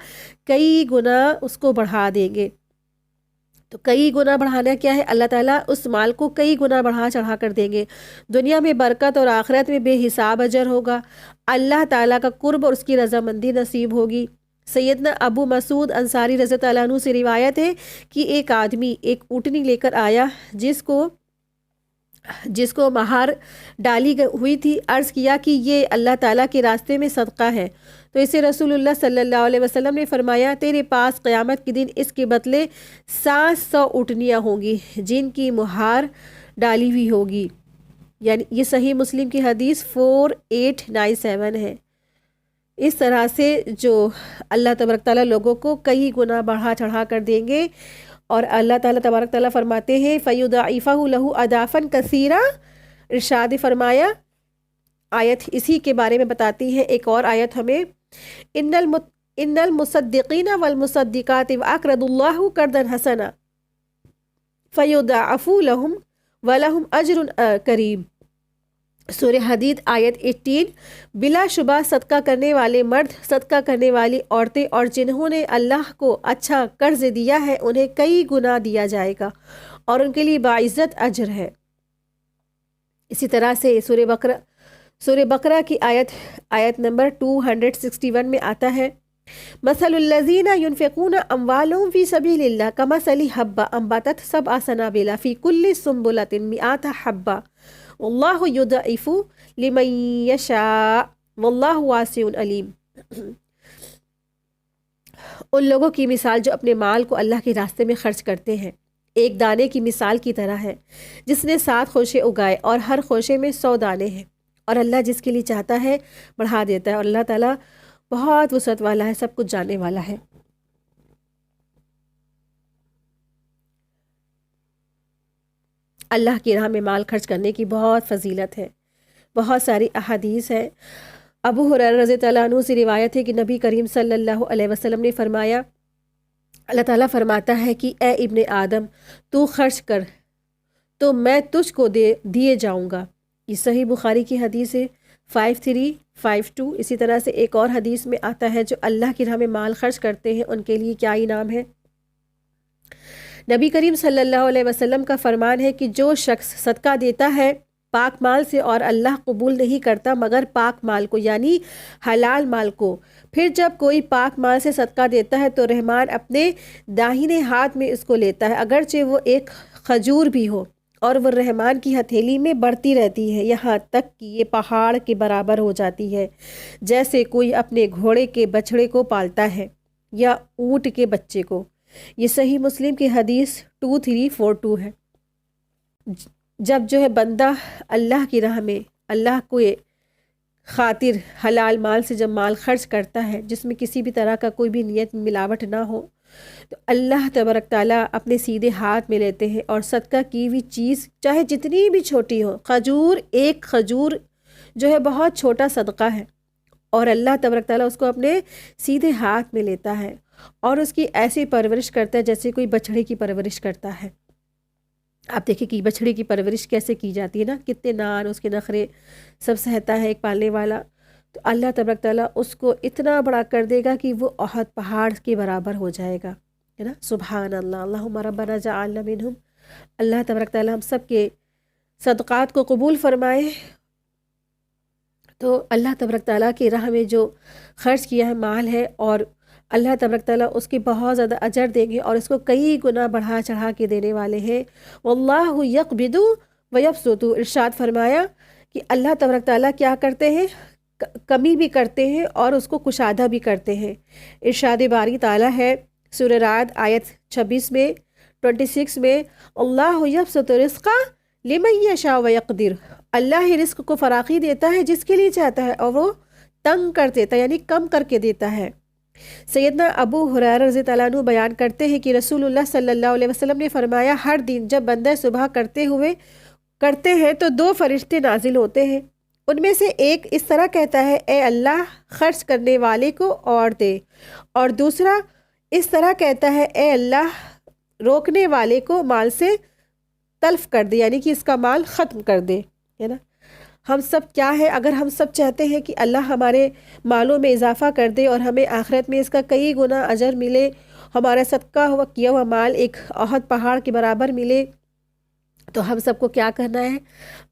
کئی گنا اس کو بڑھا دیں گے. تو کئی گنا بڑھانا کیا ہے؟ اللہ تعالیٰ اس مال کو کئی گنا بڑھا چڑھا کر دیں گے. دنیا میں برکت اور آخرت میں بے حساب اجر ہوگا. اللہ تعالیٰ کا قرب اور اس کی رضامندی نصیب ہوگی. سیدنا ابو مسعود انصاری رضی اللہ عنہ سے روایت ہے کہ ایک آدمی ایک اونٹنی لے کر آیا جس کو مہار ڈالی ہوئی تھی. عرض کیا کہ یہ اللہ تعالیٰ کے راستے میں صدقہ ہے. تو اسے رسول اللہ صلی اللہ علیہ وسلم نے فرمایا تیرے پاس قیامت کے دن اس کے بدلے 700 اونٹنیاں ہوں گی جن کی مہار ڈالی ہوئی ہوگی. یعنی یہ صحیح مسلم کی حدیث 4897 ہے. اس طرح سے جو اللہ تبارک تعالیٰ لوگوں کو کئی گنا بڑھا چڑھا کر دیں گے. اور اللہ تعالیٰ تبارک تعالیٰ فرماتے ہیں فَيُضَاعِفَهُ لَهُ أَضْعَافًا كَثِيرًا. ارشاد فرمایا آیت اسی کے بارے میں بتاتی ہے. ایک اور آیت ہمیں ان المصدقین والمصدقات وَأَقْرَضُوا اللَّهُ قَرْضًا حَسَنًا فَيُضَاعِفُ لَهُمْ وَلَهُمْ أَجْرٌ كَرِيمٌ. سورہ حدید آیت 18. بلا شبہ صدقہ کرنے والے مرد، صدقہ کرنے والی عورتیں اور جنہوں نے اللہ کو اچھا قرض دیا ہے انہیں کئی گنا دیا جائے گا اور ان کے لیے باعزت اجر ہے. اسی طرح سے سورہ بقرہ کی آیت نمبر 261 میں آتا ہے مثل الذین ينفقون اموالهم فی سبیل اللہ کمثل حبۃ انبتت 7 سنابل فی کل سنبلۃ 100 حبۃ واللہ یضاعف لمن یشاء واللہ واسع علیم. ان لوگوں کی مثال جو اپنے مال کو اللہ کے راستے میں خرچ کرتے ہیں ایک دانے کی مثال کی طرح ہے جس نے 7 خوشے اگائے اور ہر خوشے میں 100 دانے ہیں، اور اللہ جس کے لیے چاہتا ہے بڑھا دیتا ہے، اور اللہ تعالیٰ بہت وسعت والا ہے، سب کچھ جاننے والا ہے. اللہ کی راہ میں مال خرچ کرنے کی بہت فضیلت ہے، بہت ساری احادیث ہیں. ابو ہریرہ رضی اللہ عنہ سے روایت ہے کہ نبی کریم صلی اللہ علیہ وسلم نے فرمایا اللہ تعالیٰ فرماتا ہے کہ اے ابن آدم تو خرچ کر تو میں تجھ کو دیے جاؤں گا. یہ صحیح بخاری کی حدیث ہے 5352. اسی طرح سے ایک اور حدیث میں آتا ہے جو اللہ کی راہ میں مال خرچ کرتے ہیں ان کے لیے کیا انعام ہے. نبی کریم صلی اللہ علیہ وسلم کا فرمان ہے کہ جو شخص صدقہ دیتا ہے پاک مال سے اور اللہ قبول نہیں کرتا مگر پاک مال کو یعنی حلال مال کو، پھر جب کوئی پاک مال سے صدقہ دیتا ہے تو رحمان اپنے داہنے ہاتھ میں اس کو لیتا ہے، اگرچہ وہ ایک کھجور بھی ہو، اور وہ رحمان کی ہتھیلی میں بڑھتی رہتی ہے یہاں تک کہ یہ پہاڑ کے برابر ہو جاتی ہے، جیسے کوئی اپنے گھوڑے کے بچھڑے کو پالتا ہے یا اونٹ کے بچے کو۔ یہ صحیح مسلم کی حدیث 2342 ہے۔ جب جو ہے بندہ اللہ کی راہ میں اللہ کو خاطر حلال مال سے جب مال خرچ کرتا ہے جس میں کسی بھی طرح کا کوئی بھی نیت ملاوٹ نہ ہو، تو اللہ تبارک تعالیٰ اپنے سیدھے ہاتھ میں لیتے ہیں، اور صدقہ کی ہوئی چیز چاہے جتنی بھی چھوٹی ہو، ایک کھجور جو ہے بہت چھوٹا صدقہ ہے، اور اللہ تبارک تعالیٰ اس کو اپنے سیدھے ہاتھ میں لیتا ہے اور اس کی ایسی پرورش کرتا ہے جیسے کوئی بچڑے کی پرورش کرتا ہے۔ آپ دیکھیں کہ بچڑے کی پرورش کیسے کی جاتی ہے نا، کتنے نان اس کے نخرے سب سہتا ہے ایک پالنے والا، تو اللہ تبارک تعالیٰ اس کو اتنا بڑا کر دے گا کہ وہ احد پہاڑ کے برابر ہو جائے گا، ہے نا۔ سبحان اللہ، اللہم ربنا جعلنا منہم۔ اللہ تبارک تعالیٰ ہم سب کے صدقات کو قبول فرمائے۔ تو اللہ تبارک تعالیٰ کی راہ میں جو خرچ کیا ہے مال ہے، اور اللہ تبارک تعالیٰ اس کے بہت زیادہ اجر دیں گے اور اس کو کئی گنا بڑھا چڑھا کے دینے والے ہیں۔ واللہ یقبض ویبسط، ارشاد فرمایا کہ اللہ تبارک تعالیٰ کیا کرتے ہیں، کمی بھی کرتے ہیں اور اس کو کشادہ بھی کرتے ہیں۔ ارشاد باری تعالیٰ ہے سورہ رعد آیت 26 میں اللہ یبسط رزق لمن یشاء ویقدر، اللہ ہی رزق کو فراخی دیتا ہے جس کے لیے چاہتا ہے اور وہ تنگ کر دیتا ہے یعنی کم کر کے دیتا ہے۔ سیدنا ابو ہریرہ رضی اللہ عنہ بیان کرتے ہیں کہ رسول اللہ صلی اللہ علیہ وسلم نے فرمایا، ہر دن جب بندہ صبح کرتے ہیں تو 2 فرشتے نازل ہوتے ہیں، ان میں سے ایک اس طرح کہتا ہے اے اللہ خرچ کرنے والے کو اور دے، اور دوسرا اس طرح کہتا ہے اے اللہ روکنے والے کو مال سے تلف کر دے، یعنی کہ اس کا مال ختم کر دے، ہے نا۔ ہم سب کیا ہے، اگر ہم سب چاہتے ہیں کہ اللہ ہمارے مالوں میں اضافہ کر دے اور ہمیں آخرت میں اس کا کئی گنا اجر ملے، ہمارا صدقہ ہوا کیا ہوا مال ایک احد پہاڑ کے برابر ملے، تو ہم سب کو کیا کرنا ہے،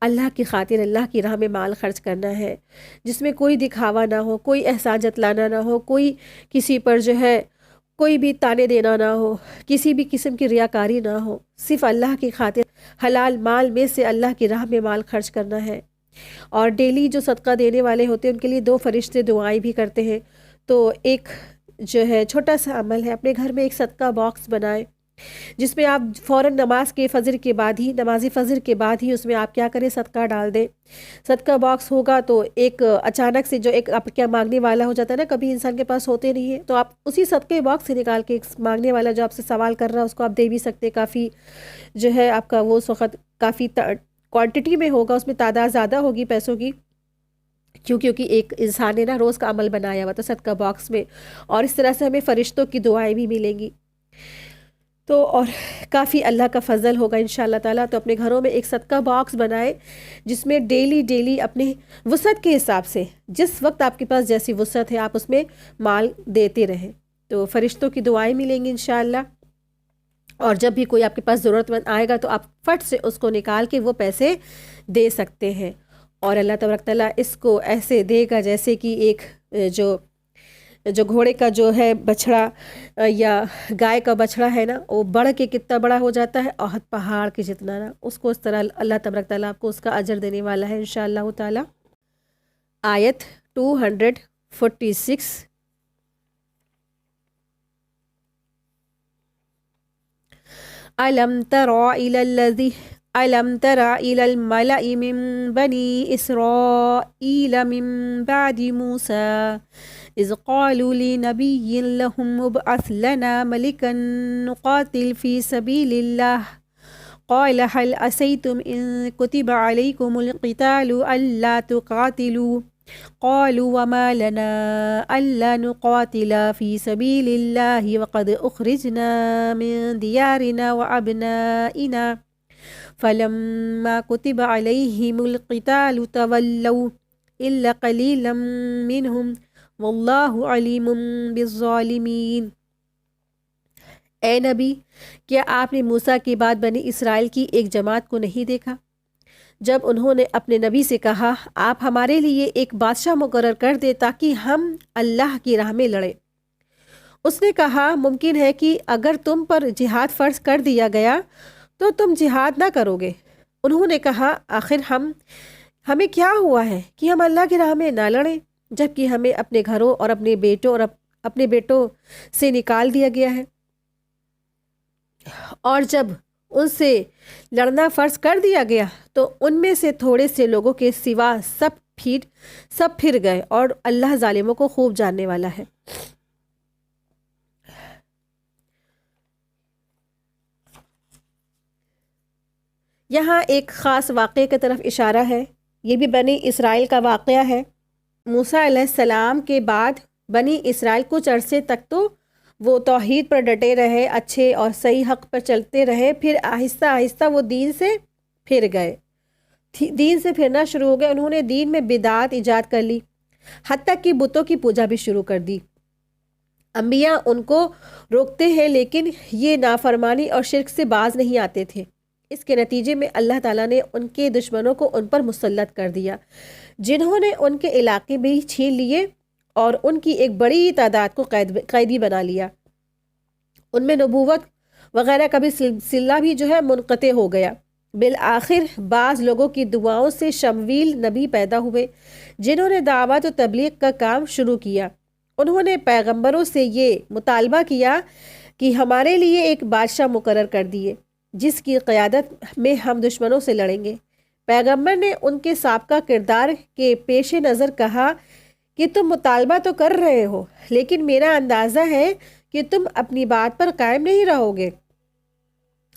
اللہ کی خاطر اللہ کی راہ میں مال خرچ کرنا ہے، جس میں کوئی دکھاوا نہ ہو، کوئی احسان جتلانا نہ ہو، کوئی کسی پر جو ہے کوئی بھی تانے دینا نہ ہو، کسی بھی قسم کی ریاکاری نہ ہو، صرف اللہ کی خاطر حلال مال میں سے اللہ کی راہ میں مال خرچ کرنا ہے۔ اور ڈیلی جو صدقہ دینے والے ہوتے ہیں ان کے لیے 2 فرشتے دعائیں بھی کرتے ہیں۔ تو ایک جو ہے چھوٹا سا عمل ہے، اپنے گھر میں ایک صدقہ باکس بنائیں جس میں آپ فوراً نماز فجر کے بعد ہی اس میں آپ کیا کریں، صدقہ ڈال دیں۔ صدقہ باکس ہوگا تو ایک اچانک سے جو ایک آپ کیا مانگنے والا ہو جاتا ہے نا، کبھی انسان کے پاس ہوتے نہیں ہے، تو آپ اسی صدقے باکس سے نکال کے مانگنے والا جو آپ سے سوال کر رہا ہے اس کو آپ دے بھی سکتے۔ کافی جو ہے آپ کا وہ اس وقت کافی کوانٹٹی میں ہوگا، اس میں تعداد زیادہ ہوگی پیسوں کی، کیونکہ ایک انسان نے نا روز کا عمل بنایا ہوا تھا صدقہ باکس میں، اور اس طرح سے ہمیں فرشتوں کی دعائیں بھی ملیں گی۔ تو اور کافی اللہ کا فضل ہوگا انشاءاللہ تعالیٰ۔ تو اپنے گھروں میں ایک صدقہ باکس بنائے جس میں ڈیلی اپنے وسعت کے حساب سے جس وقت آپ کے پاس جیسی وسعت ہے آپ اس میں مال دیتے رہیں، تو فرشتوں کی دعائیں ملیں گی انشاءاللہ۔ اور جب بھی کوئی آپ کے پاس ضرورت مند آئے گا تو آپ فٹ سے اس کو نکال کے وہ پیسے دے سکتے ہیں، اور اللہ تبارک تعالیٰ اس کو ایسے دے گا جیسے کہ ایک جو گھوڑے کا جو ہے بچھڑا یا گائے کا بچھڑا ہے نا، وہ بڑھ کے کتنا بڑا ہو جاتا ہے، احد پہاڑ کے جتنا نا، اس کو اس طرح اللہ تبارک تعالیٰ آپ کو اس کا اجر دینے والا ہے انشاءاللہ تعالیٰ۔ آیت 246، أَلَمْ تَرَ إِلَى الْمَلَإِ مِنْ بَنِي إِسْرَائِيلَ مِنْ بَعْدِ مُوسَى إِذْ قَالُوا لِنَبِيٍّ لَهُمْ ابْعَثْ لَنَا مَلِكًا نُقَاتِلْ فِي سَبِيلِ اللَّهِ قَالَ هَلْ عَسَيْتُمْ إِن كُتِبَ عَلَيْكُمُ الْقِتَالُ أَلَّا تُقَاتِلُوا قالوا وما لنا ألا نقاتل في سبيل الله وقد أخرجنا من ديارنا وأبنائنا فلما كتب عليهم القتال تولوا إلا قليلا منهم والله عليم بالظالمين۔ اے نبی، کیا آپ نے موسیٰ کے بعد بنی اسرائیل کی ایک جماعت کو نہیں دیکھا جب انہوں نے اپنے نبی سے کہا آپ ہمارے لیے ایک بادشاہ مقرر کر دے تاکہ ہم اللہ کی راہ میں لڑیں؟ اس نے کہا ممکن ہے کہ اگر تم پر جہاد فرض کر دیا گیا تو تم جہاد نہ کرو گے۔ انہوں نے کہا آخر ہمیں کیا ہوا ہے کہ ہم اللہ کی راہ میں نہ لڑیں جبکہ ہمیں اپنے گھروں اور اپنے بیٹوں سے نکال دیا گیا ہے، اور جب ان سے لڑنا فرض کر دیا گیا تو ان میں سے تھوڑے سے لوگوں کے سوا سب پھر گئے، اور اللہ ظالموں کو خوب جاننے والا ہے۔ یہاں ایک خاص واقعے کی طرف اشارہ ہے، یہ بھی بنی اسرائیل کا واقعہ ہے۔ موسیٰ علیہ السلام کے بعد بنی اسرائیل کچھ عرصے تک تو وہ توحید پر ڈٹے رہے، اچھے اور صحیح حق پر چلتے رہے، پھر آہستہ آہستہ وہ دین سے پھر گئے، دین سے پھرنا شروع ہو گئے۔ انہوں نے دین میں بدعات ایجاد کر لی، حتیٰ کہ بتوں کی پوجا بھی شروع کر دی۔ انبیاء ان کو روکتے ہیں لیکن یہ نافرمانی اور شرک سے باز نہیں آتے تھے۔ اس کے نتیجے میں اللہ تعالیٰ نے ان کے دشمنوں کو ان پر مسلط کر دیا، جنہوں نے ان کے علاقے بھی چھین لیے اور ان کی ایک بڑی تعداد کو قیدی بنا لیا۔ ان میں نبوت وغیرہ کا بھی سلسلہ بھی منقطع ہو گیا۔ بالآخر بعض لوگوں کی دعاؤں سے شمویل نبی پیدا ہوئے جنہوں نے دعوت و تبلیغ کا کام شروع کیا۔ انہوں نے پیغمبروں سے یہ مطالبہ کیا کہ ہمارے لیے ایک بادشاہ مقرر کر دیے جس کی قیادت میں ہم دشمنوں سے لڑیں گے۔ پیغمبر نے ان کے سابقہ کردار کے پیش نظر کہا کہ تم مطالبہ تو کر رہے ہو لیکن میرا اندازہ ہے کہ تم اپنی بات پر قائم نہیں رہو گے۔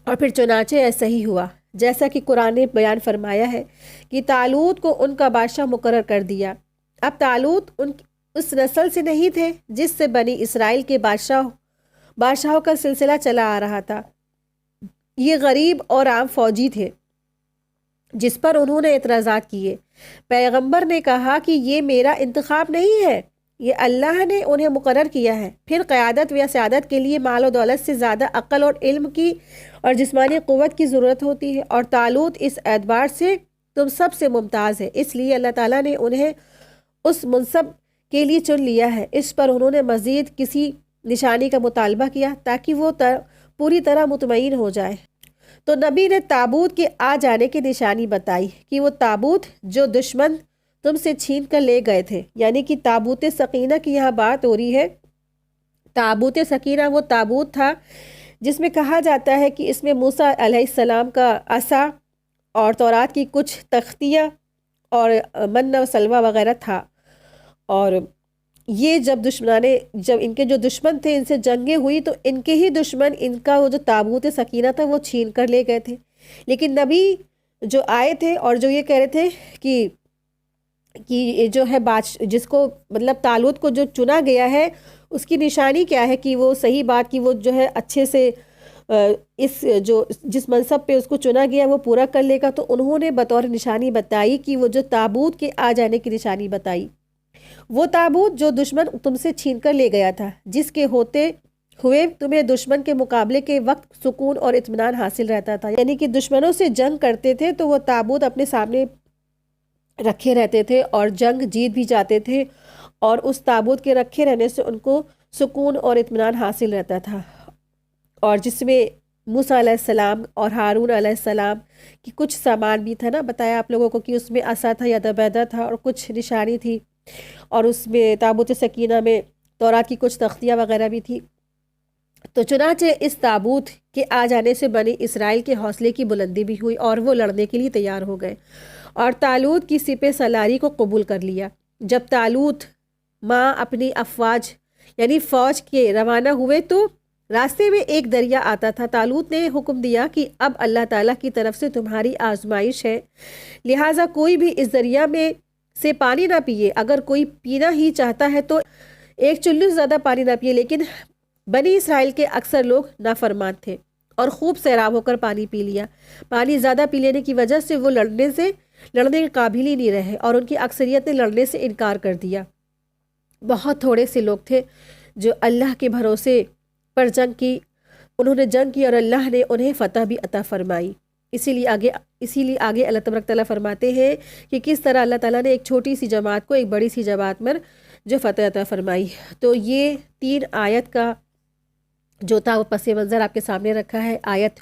اور پھر چنانچہ ایسا ہی ہوا، جیسا کہ قرآن نے بیان فرمایا ہے کہ طالوت کو ان کا بادشاہ مقرر کر دیا۔ اب طالوت اس نسل سے نہیں تھے جس سے بنی اسرائیل کے بادشاہوں کا سلسلہ چلا آ رہا تھا۔ یہ غریب اور عام فوجی تھے جس پر انہوں نے اعتراضات کیے۔ پیغمبر نے کہا کہ یہ میرا انتخاب نہیں ہے، یہ اللہ نے انہیں مقرر کیا ہے۔ پھر قیادت یا سیادت کے لیے مال و دولت سے زیادہ عقل اور علم کی اور جسمانی قوت کی ضرورت ہوتی ہے، اور طالوت اس اعتبار سے تم سب سے ممتاز ہے، اس لیے اللہ تعالیٰ نے انہیں اس منصب کے لیے چن لیا ہے۔ اس پر انہوں نے مزید کسی نشانی کا مطالبہ کیا تاکہ وہ پوری طرح مطمئن ہو جائے۔ تو نبی نے تابوت کے آ جانے کی نشانی بتائی کہ وہ تابوت جو دشمن تم سے چھین کر لے گئے تھے، یعنی کہ تابوت سکینہ کی یہاں بات ہو رہی ہے۔ تابوت سکینہ وہ تابوت تھا جس میں کہا جاتا ہے کہ اس میں موسیٰ علیہ السلام کا عصا اور تورات کی کچھ تختیاں اور من و سلوہ وغیرہ تھا، اور یہ جب ان کے جو دشمن تھے ان سے جنگیں ہوئی تو ان کے ہی دشمن ان کا وہ جو تابوت سکینہ تھا وہ چھین کر لے گئے تھے۔ لیکن نبی جو آئے تھے اور جو یہ کہہ رہے تھے کہ جو ہے جس کو مطلب طالوت کو جو چنا گیا ہے اس کی نشانی کیا ہے کہ وہ صحیح بات کی وہ جو ہے اچھے سے جس منصب پہ اس کو چنا گیا وہ پورا کر لے گا، تو انہوں نے بطور نشانی بتائی کہ وہ جو تابوت کے آ جانے کی نشانی بتائی، وہ تابوت جو دشمن تم سے چھین کر لے گیا تھا، جس کے ہوتے ہوئے تمہیں دشمن کے مقابلے کے وقت سکون اور اطمینان حاصل رہتا تھا، یعنی کہ دشمنوں سے جنگ کرتے تھے تو وہ تابوت اپنے سامنے رکھے رہتے تھے اور جنگ جیت بھی جاتے تھے، اور اس تابوت کے رکھے رہنے سے ان کو سکون اور اطمینان حاصل رہتا تھا، اور جس میں موسیٰ علیہ السلام اور ہارون علیہ السلام کی کچھ سامان بھی تھا نا، بتایا آپ لوگوں کو کہ اس میں عصا تھا یا دبیدہ تھا اور کچھ نشانی تھی، اور اس میں تابوت سکینہ میں تورات کی کچھ تختیاں وغیرہ بھی تھی۔ تو چنانچہ اس تابوت کے آ جانے سے بنی اسرائیل کے حوصلے کی بلندی بھی ہوئی اور وہ لڑنے کے لیے تیار ہو گئے اور طالوت کی سپہ سالاری کو قبول کر لیا۔ جب طالوت ماں اپنی افواج یعنی فوج کے روانہ ہوئے تو راستے میں ایک دریا آتا تھا۔ طالوت نے حکم دیا کہ اب اللہ تعالیٰ کی طرف سے تمہاری آزمائش ہے، لہٰذا کوئی بھی اس دریا میں سے پانی نہ پیے، اگر کوئی پینا ہی چاہتا ہے تو ایک چلو سے زیادہ پانی نہ پیے۔ لیکن بنی اسرائیل کے اکثر لوگ نافرمان تھے اور خوب سیراب ہو کر پانی پی لیا۔ پانی زیادہ پی لینے کی وجہ سے وہ لڑنے کے قابل ہی نہیں رہے اور ان کی اکثریت نے لڑنے سے انکار کر دیا۔ بہت تھوڑے سے لوگ تھے جو اللہ کے بھروسے پر جنگ کی، انہوں نے جنگ کی اور اللہ نے انہیں فتح بھی عطا فرمائی۔ اسی لیے آگے اللہ تبارک تعالیٰ فرماتے ہیں کہ کس طرح اللہ تعالیٰ نے ایک چھوٹی سی جماعت کو ایک بڑی سی جماعت میں جو فتح عطا فرمائی۔ تو یہ 3 آیت کا جو تھا وہ پس منظر آپ کے سامنے رکھا ہے۔ آیت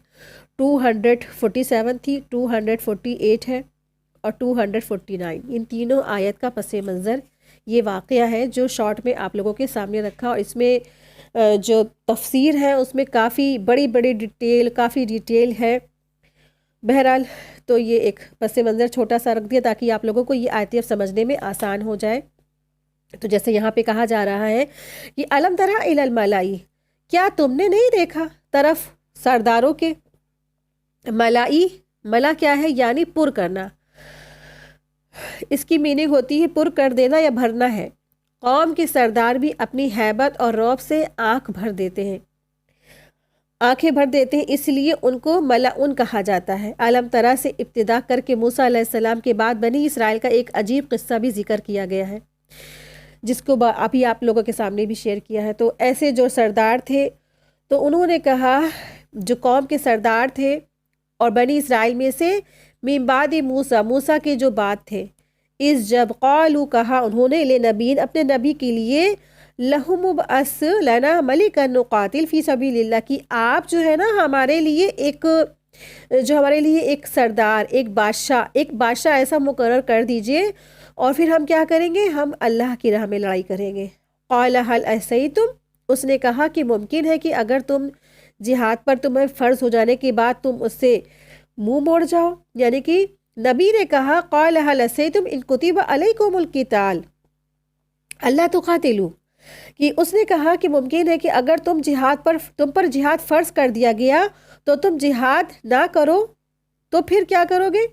247 تھی، 248 ہے اور 249، ان تینوں آیت کا پس منظر یہ واقعہ ہے جو شارٹ میں آپ لوگوں کے سامنے رکھا، اور اس میں جو تفسیر ہے اس میں کافی بڑی کافی ڈیٹیل ہے۔ بہرحال تو یہ ایک پس منظر چھوٹا سا رکھ دیا تاکہ آپ لوگوں کو یہ آیتیں سمجھنے میں آسان ہو جائے۔ تو جیسے یہاں پہ کہا جا رہا ہے کہ الم تری الی الملائی، کیا تم نے نہیں دیکھا طرف سرداروں کے؟ ملائی، ملا کیا ہے؟ یعنی پر کرنا، اس کی میننگ ہوتی ہے پر کر دینا یا بھرنا ہے۔ قوم کے سردار بھی اپنی ہیبت اور رعب سے آنکھیں بھر دیتے ہیں، اس لیے ان کو ملعون کہا جاتا ہے۔ علم ترا سے ابتدا کر کے موسیٰ علیہ السلام کے بعد بنی اسرائیل کا ایک عجیب قصہ بھی ذکر کیا گیا ہے، جس کو ابھی آپ لوگوں کے سامنے بھی شیئر کیا ہے۔ تو ایسے جو سردار تھے تو انہوں نے کہا، جو قوم کے سردار تھے اور بنی اسرائیل میں سے من بعد موسیٰ کے جو بعد تھے، اس جب قالو کہا انہوں نے لنبی اپنے نبی کے لیے، لہم ابعث لنا ملکا نقاتل فی سبیل اللہ، کی آپ جو ہے نا ہمارے لیے ایک سردار، ایک بادشاہ ایسا مقرر کر دیجئے، اور پھر ہم کیا کریں گے؟ ہم اللہ کی راہ میں لڑائی کریں گے۔ قال هل عصیتم، اس نے کہا کہ ممکن ہے کہ اگر تم جہاد پر تمہیں فرض ہو جانے کے بعد تم اس سے منہ موڑ جاؤ، یعنی کہ نبی نے کہا قال هل عصیتم ان کتب علیکم القتال اللہ تقاتلوا، کہ اس نے کہا کہ ممکن ہے کہ اگر تم پر جہاد فرض کر دیا گیا تو تم جہاد نہ کرو، تو پھر کیا کرو گے؟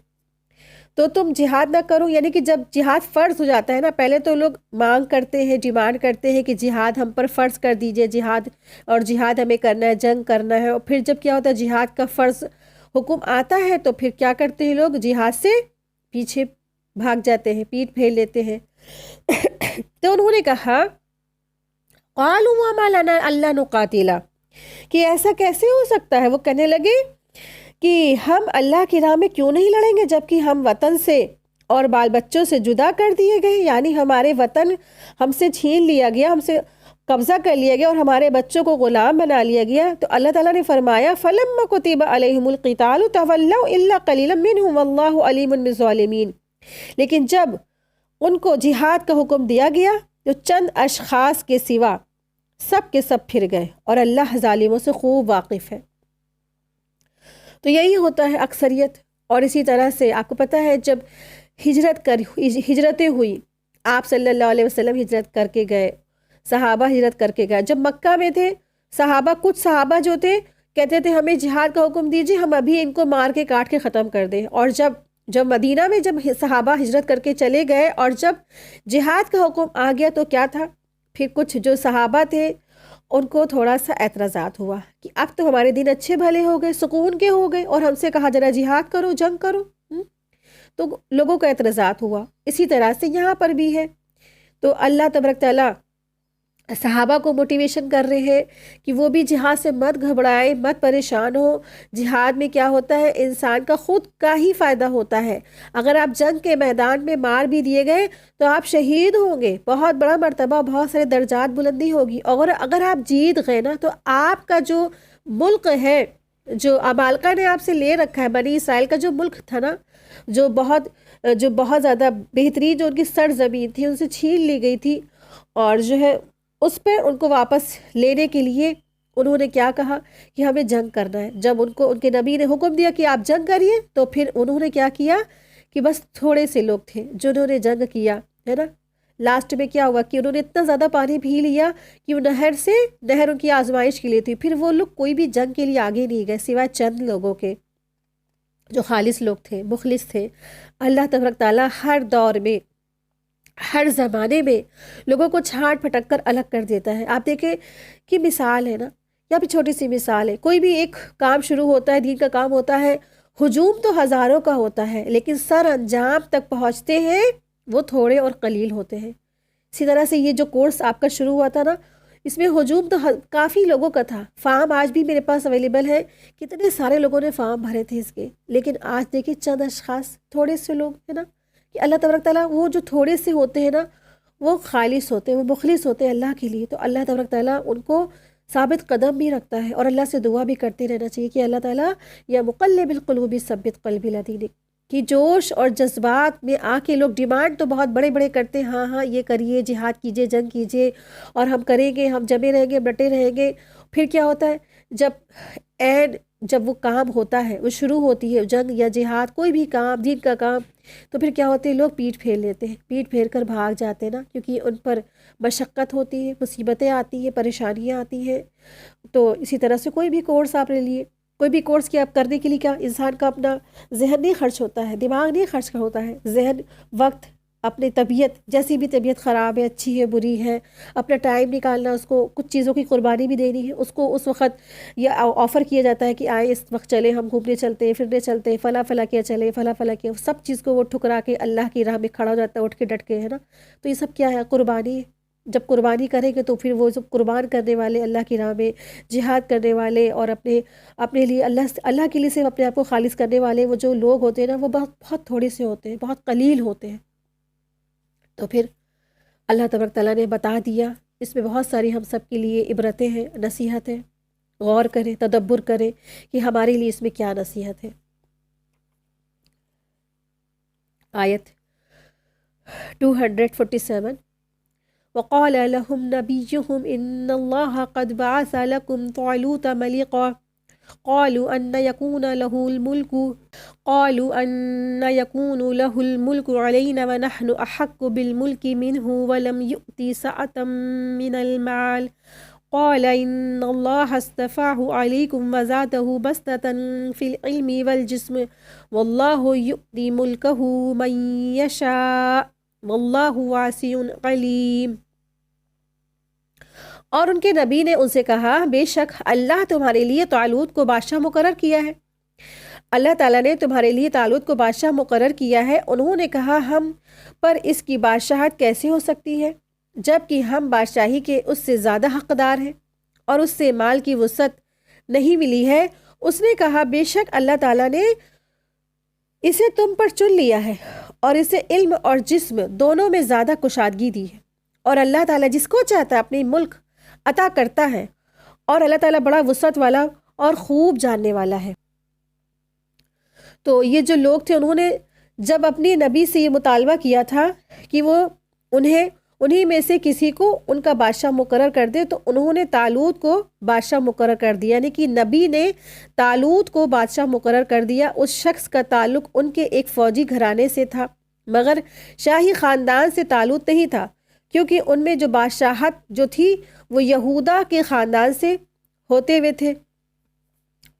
تو تم جہاد نہ کرو، یعنی کہ جب جہاد فرض ہو جاتا ہے نا، پہلے تو لوگ مانگ کرتے ہیں، ڈیمانڈ کرتے ہیں کہ جہاد ہم پر فرض کر دیجئے، جہاد ہمیں کرنا ہے، جنگ کرنا ہے، اور پھر جب کیا ہوتا ہے جہاد کا فرض حکم آتا ہے تو پھر کیا کرتے ہیں لوگ؟ جہاد سے پیچھے بھاگ جاتے ہیں، پیٹ پھیر لیتے ہیں۔ تو انہوں نے کہا قالوا وما لنا الا نقاتل، کہ ایسا کیسے ہو سکتا ہے؟ وہ کہنے لگے کہ ہم اللہ کی راہ میں کیوں نہیں لڑیں گے جبکہ ہم وطن سے اور بال بچوں سے جدا کر دیے گئے، یعنی ہمارے وطن ہم سے چھین لیا گیا، ہم سے قبضہ کر لیا گیا، اور ہمارے بچوں کو غلام بنا لیا گیا۔ تو اللہ تعالیٰ نے فرمایا فَلَمَّا كُتِبَ عَلَيْهِمُ الْقِتَالُ تَوَلَّوْا إِلَّا قَلِيلًا مِّنْهُمْ وَاللَّهُ عَلِيمٌ بِالظَّالِمِينَ، لیکن جب ان کو جہاد کا حکم دیا گیا تو چند اشخاص کے سوا سب کے سب پھر گئے، اور اللہ ظالموں سے خوب واقف ہے۔ تو یہی ہوتا ہے اکثریت۔ اور اسی طرح سے آپ کو پتہ ہے جب ہجرتیں ہوئی، آپ صلی اللہ علیہ وسلم ہجرت کر کے گئے، صحابہ ہجرت کر کے گئے، جب مکہ میں تھے کچھ صحابہ جو تھے کہتے تھے ہمیں جہاد کا حکم دیجیے، ہم ابھی ان کو مار کے کاٹ کے ختم کر دیں، اور جب مدینہ میں جب صحابہ ہجرت کر کے چلے گئے اور جب جہاد کا حکم آ گیا تو کیا تھا؟ پھر کچھ جو صحابہ تھے ان کو تھوڑا سا اعتراضات ہوا کہ اب تو ہمارے دن اچھے بھلے ہو گئے، سکون کے ہو گئے، اور ہم سے کہا جا جہاد کرو، جنگ کرو، تو لوگوں کا اعتراضات ہوا۔ اسی طرح سے یہاں پر بھی ہے۔ تو اللہ تبارک تعالیٰ صحابہ کو موٹیویشن کر رہے ہیں کہ وہ بھی جہاد سے مت گھبرائے، مت پریشان ہو۔ جہاد میں کیا ہوتا ہے؟ انسان کا خود کا ہی فائدہ ہوتا ہے۔ اگر آپ جنگ کے میدان میں مار بھی دیے گئے تو آپ شہید ہوں گے، بہت بڑا مرتبہ، بہت سارے درجات بلندی ہوگی، اور اگر آپ جیت گئے نا تو آپ کا جو ملک ہے، جو عمالقہ نے آپ سے لے رکھا ہے، بنی اسرائیل کا جو ملک تھا نا، جو بہت زیادہ بہترین جو ان کی سرزمین تھی، ان سے چھین لی گئی تھی، اور جو ہے اس پر ان کو واپس لینے کے لیے انہوں نے کیا کہا کہ ہمیں جنگ کرنا ہے۔ جب ان کے نبی نے حکم دیا کہ آپ جنگ کریے تو پھر انہوں نے کیا کیا کہ بس تھوڑے سے لوگ تھے جنہوں نے جنگ کیا، ہے نا۔ لاسٹ میں کیا ہوا کہ انہوں نے اتنا زیادہ پانی پی لیا کہ وہ نہر ان کی آزمائش کے لیے تھی، پھر وہ لوگ کوئی بھی جنگ کے لیے آگے نہیں گئے سوائے چند لوگوں کے جو خالص لوگ تھے، مخلص تھے۔ اللہ تبارک تعالیٰ ہر دور میں، ہر زمانے میں لوگوں کو چھانٹ پھٹک کر الگ کر دیتا ہے۔ آپ دیکھیں کہ مثال ہے نا، یا پھر چھوٹی سی مثال ہے، کوئی بھی ایک کام شروع ہوتا ہے، دین کا کام ہوتا ہے، ہجوم تو ہزاروں کا ہوتا ہے لیکن سر انجام تک پہنچتے ہیں وہ تھوڑے اور قلیل ہوتے ہیں۔ اسی طرح سے یہ جو کورس آپ کا شروع ہوا تھا نا، اس میں ہجوم تو کافی لوگوں کا تھا. فارم آج بھی میرے پاس اویلیبل ہے، کتنے سارے لوگوں نے فارم بھرے تھے اس کے. لیکن آج دیکھیں چند اشخاص، تھوڑے سے لوگ ہیں نا، کہ اللہ تبارک تعالیٰ وہ جو تھوڑے سے ہوتے ہیں نا وہ خالص ہوتے ہیں، وہ مخلص ہوتے ہیں اللہ کے لیے. تو اللہ تبارک تعالیٰ ان کو ثابت قدم بھی رکھتا ہے، اور اللہ سے دعا بھی کرتے رہنا چاہیے کہ اللہ تعالیٰ یا مقلب القلوب ثبت قلبی علی دینک. کہ جوش اور جذبات میں آ کے لوگ ڈیمانڈ تو بہت بڑے بڑے کرتے ہیں، ہاں یہ کریے، جہاد کیجئے، جنگ کیجئے، اور ہم کریں گے، ہم جمے رہیں گے، ڈٹے رہیں گے. پھر کیا ہوتا ہے، جب وہ کام ہوتا ہے، وہ شروع ہوتی ہے جنگ یا جہاد، کوئی بھی کام، دین کا کام، تو پھر کیا ہوتے ہیں، لوگ پیٹ پھیر لیتے ہیں، پیٹ پھیر کر بھاگ جاتے ہیں نا، کیونکہ ان پر مشقت ہوتی ہے، مصیبتیں آتی ہیں، پریشانیاں آتی ہیں. تو اسی طرح سے کوئی بھی کورس آپ لے لیے، کوئی بھی کورس کیا آپ کرنے کے لیے کیا انسان کا اپنا ذہن نہیں خرچ ہوتا ہے، دماغ نہیں خرچ ہوتا ہے، ذہن، وقت، اپنی طبیعت، جیسی بھی طبیعت خراب ہے، اچھی ہے، بری ہے، اپنا ٹائم نکالنا، اس کو کچھ چیزوں کی قربانی بھی دینی ہے، اس کو اس وقت یہ آفر کیا جاتا ہے کہ آئے اس وقت چلے، ہم گھومنے چلتے ہیں، پھرنے چلتے ہیں، فلاں فلاں کیا چلے، فلاں فلاں کیا، سب چیز کو وہ ٹھکرا کے اللہ کی راہ میں کھڑا ہو جاتا ہے، اٹھ کے ڈٹ کے، ہے نا. تو یہ سب کیا ہے، قربانی ہے. جب قربانی کریں گے تو پھر وہ سب قربان کرنے والے، اللہ کی راہ میں جہاد کرنے والے، اور اپنے لیے اللہ کے لیے صرف اپنے آپ کو خالص کرنے والے وہ جو لوگ ہوتے ہیں نا، وہ بہت تھوڑے سے ہوتے ہیں، بہت قلیل ہوتے ہیں. تو پھر اللہ تبارک تعالیٰ نے بتا دیا. اس میں بہت ساری ہم سب کے لیے عبرتیں ہیں، نصیحت ہے. غور کریں، تدبر کریں کہ ہمارے لیے اس میں کیا نصیحت ہے. آیت 247. وقال لهم نبيهم إن الله قد بعث لكم طالوت ملكا قالوا أن يكون له الملك علينا ونحن أحق بالملك منه ولم يؤت سعة من المال قال إن الله اصطفاه عليكم وزاده بسطة في العلم والجسم والله يؤتي ملكه من يشاء والله واسع عليم. اور ان کے نبی نے ان سے کہا، بے شک اللہ تمہارے لیے طالوت کو بادشاہ مقرر کیا ہے. اللہ تعالیٰ نے تمہارے لیے طالوت کو بادشاہ مقرر کیا ہے. انہوں نے کہا، ہم پر اس کی بادشاہت کیسے ہو سکتی ہے جبکہ ہم بادشاہی کے اس سے زیادہ حقدار ہیں اور اس سے مال کی وسعت نہیں ملی ہے. اس نے کہا، بے شک اللہ تعالیٰ نے اسے تم پر چن لیا ہے اور اسے علم اور جسم دونوں میں زیادہ کشادگی دی ہے، اور اللہ تعالیٰ جس کو چاہتا ہے اپنی ملک عطا کرتا ہے، اور اللہ تعالیٰ بڑا وسعت والا اور خوب جاننے والا ہے. تو یہ جو لوگ تھے، انہوں نے جب اپنی نبی سے یہ مطالبہ کیا تھا کہ وہ انہی میں سے کسی کو ان کا بادشاہ مقرر کر دے، تو انہوں نے طالوت کو بادشاہ مقرر کر دیا. یعنی کہ نبی نے طالوت کو بادشاہ مقرر کر دیا. اس شخص کا تعلق ان کے ایک فوجی گھرانے سے تھا، مگر شاہی خاندان سے طالوت نہیں تھا، کیونکہ ان میں جو بادشاہت جو تھی وہ یہودا کے خاندان سے ہوتے ہوئے تھے،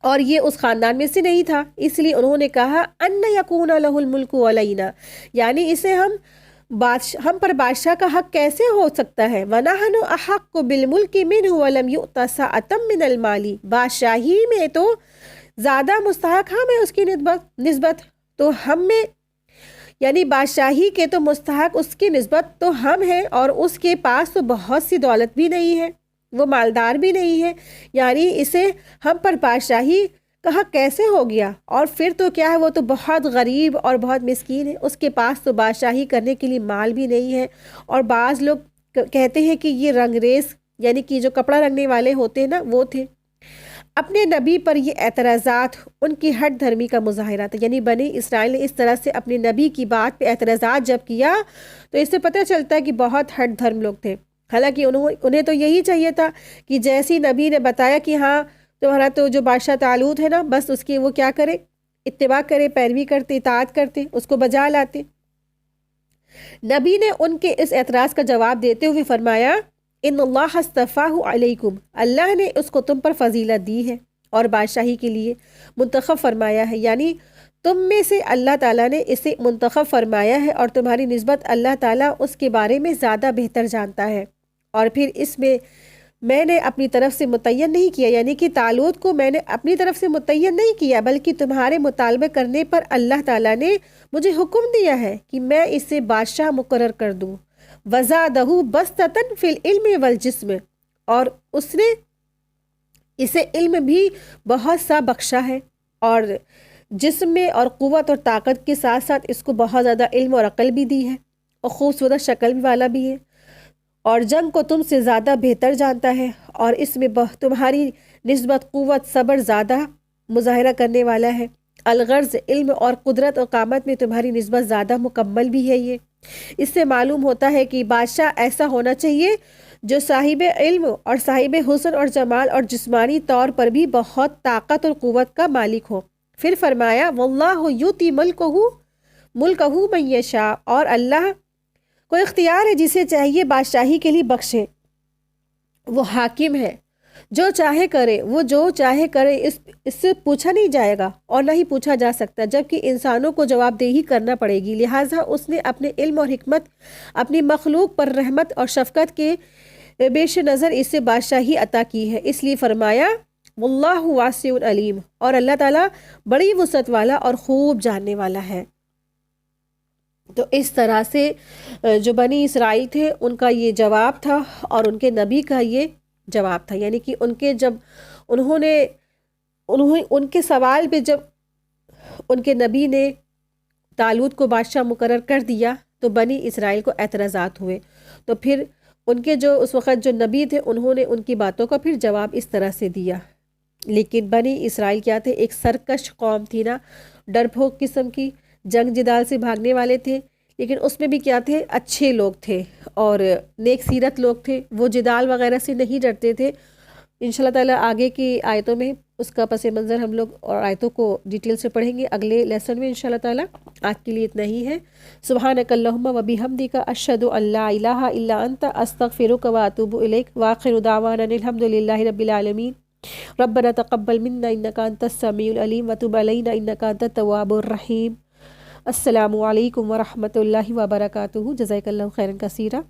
اور یہ اس خاندان میں سے نہیں تھا. اس لیے انہوں نے کہا، ان یکون لہ الملک علینا، یعنی اسے ہم پر بادشاہ کا حق کیسے ہو سکتا ہے. ونحن احق بالملک منہ ولم یؤت سعۃ من المال، بادشاہی میں تو زیادہ مستحق ہم ہیں اس کی نسبت، تو ہم میں یعنی بادشاہی کے تو مستحق اس کی نسبت تو ہم ہیں، اور اس کے پاس تو بہت سی دولت بھی نہیں ہے، وہ مالدار بھی نہیں ہے. یعنی اسے ہم پر بادشاہی کا حق کیسے ہو گیا. اور پھر تو کیا ہے، وہ تو بہت غریب اور بہت مسکین ہے، اس کے پاس تو بادشاہی کرنے کے لیے مال بھی نہیں ہے. اور بعض لوگ کہتے ہیں کہ یہ رنگریز یعنی کہ جو کپڑا رنگنے والے ہوتے ہیں نا، وہ تھے. اپنے نبی پر یہ اعتراضات ان کی ہٹ دھرمی کا مظاہرہ تھا. یعنی بنی اسرائیل نے اس طرح سے اپنے نبی کی بات پہ اعتراضات جب کیا تو اس سے پتہ چلتا ہے کہ بہت ہٹ دھرم لوگ تھے. حالانکہ انہیں تو یہی چاہیے تھا کہ جیسی نبی نے بتایا کہ ہاں تمہارا تو جو بادشاہ طالوت ہے نا، بس اس کی وہ کیا کرے، اتباع کرے، پیروی کرتے، اطاعت کرتے، اس کو بجا لاتے. نبی نے ان کے اس اعتراض کا جواب دیتے ہوئے فرمایا، ان اللہ اصطفاہ علیکم، اللہ نے اس کو تم پر فضیلت دی ہے اور بادشاہی کے لیے منتخب فرمایا ہے. یعنی تم میں سے اللہ تعالیٰ نے اسے منتخب فرمایا ہے، اور تمہاری نسبت اللہ تعالیٰ اس کے بارے میں زیادہ بہتر جانتا ہے. اور پھر اس میں نے اپنی طرف سے متعین نہیں کیا، یعنی کہ طالوت کو میں نے اپنی طرف سے متعین نہیں کیا، بلکہ تمہارے مطالبے کرنے پر اللہ تعالیٰ نے مجھے حکم دیا ہے کہ میں اسے بادشاہ مقرر کر دوں. وزادہ بسطۃ فی العلم والجسم، اور اس نے اسے علم بھی بہت سا بخشا ہے، اور جسم میں اور قوت اور طاقت کے ساتھ ساتھ اس کو بہت زیادہ علم اور عقل بھی دی ہے، اور خوبصورت شکل بھی والا بھی ہے، اور جنگ کو تم سے زیادہ بہتر جانتا ہے، اور اس میں تمہاری نسبت قوت صبر زیادہ مظاہرہ کرنے والا ہے، الغرض علم اور قدرت اور قامت میں تمہاری نسبت زیادہ مکمل بھی ہے۔ یہ اس سے معلوم ہوتا ہے کہ بادشاہ ایسا ہونا چاہیے جو صاحب علم اور صاحب حسن اور جمال اور جسمانی طور پر بھی بہت طاقت اور قوت کا مالک ہو۔ پھر فرمایا واللہ یؤتی ملکہ من یشاء، اور اللہ کو اختیار ہے جسے چاہیے بادشاہی کے لیے بخشے، وہ حاکم ہے، جو چاہے کرے، وہ جو چاہے کرے، اس سے پوچھا نہیں جائے گا اور نہ ہی پوچھا جا سکتا، جبکہ انسانوں کو جواب دہی کرنا پڑے گی، لہٰذا اس نے اپنے علم اور حکمت اپنی مخلوق پر رحمت اور شفقت کے پیش نظر اسے بادشاہی عطا کی ہے، اس لیے فرمایا واللہ واسع علیم، اور اللہ تعالیٰ بڑی وسعت والا اور خوب جاننے والا ہے۔ تو اس طرح سے جو بنی اسرائیل تھے ان کا یہ جواب تھا، اور ان کے نبی کا یہ جواب تھا، یعنی کہ ان کے سوال پہ جب ان کے نبی نے طالوت کو بادشاہ مقرر کر دیا تو بنی اسرائیل کو اعتراضات ہوئے، تو پھر ان کے جو اس وقت جو نبی تھے انہوں نے ان کی باتوں کا پھر جواب اس طرح سے دیا۔ لیکن بنی اسرائیل کیا تھے؟ ایک سرکش قوم تھی نا، ڈرپھوک قسم کی، جنگ جدال سے بھاگنے والے تھے، لیکن اس میں بھی کیا تھے؟ اچھے لوگ تھے اور نیک سیرت لوگ تھے، وہ جدال وغیرہ سے نہیں ڈرتے تھے۔ انشاءاللہ تعالیٰ آگے کی آیتوں میں اس کا پس منظر ہم لوگ اور آیتوں کو ڈیٹیل سے پڑھیں گے اگلے لیسن میں انشاءاللہ تعالیٰ۔ آج کے لیے اتنا ہی ہے۔ سبحانک اللہم و بحمدک اشہد ان لا الہ الا انت استغفرک و اتوب الیک، وآخر دعوانا الحمد للہ رب العالمین۔ ربنا تقبل منا انک انت السمیع العلیم وتب علینا انک انت التواب الرحیم۔ السلام علیکم ورحمۃ اللہ وبرکاتہ۔ جزاک اللہ خیرا کثیرا۔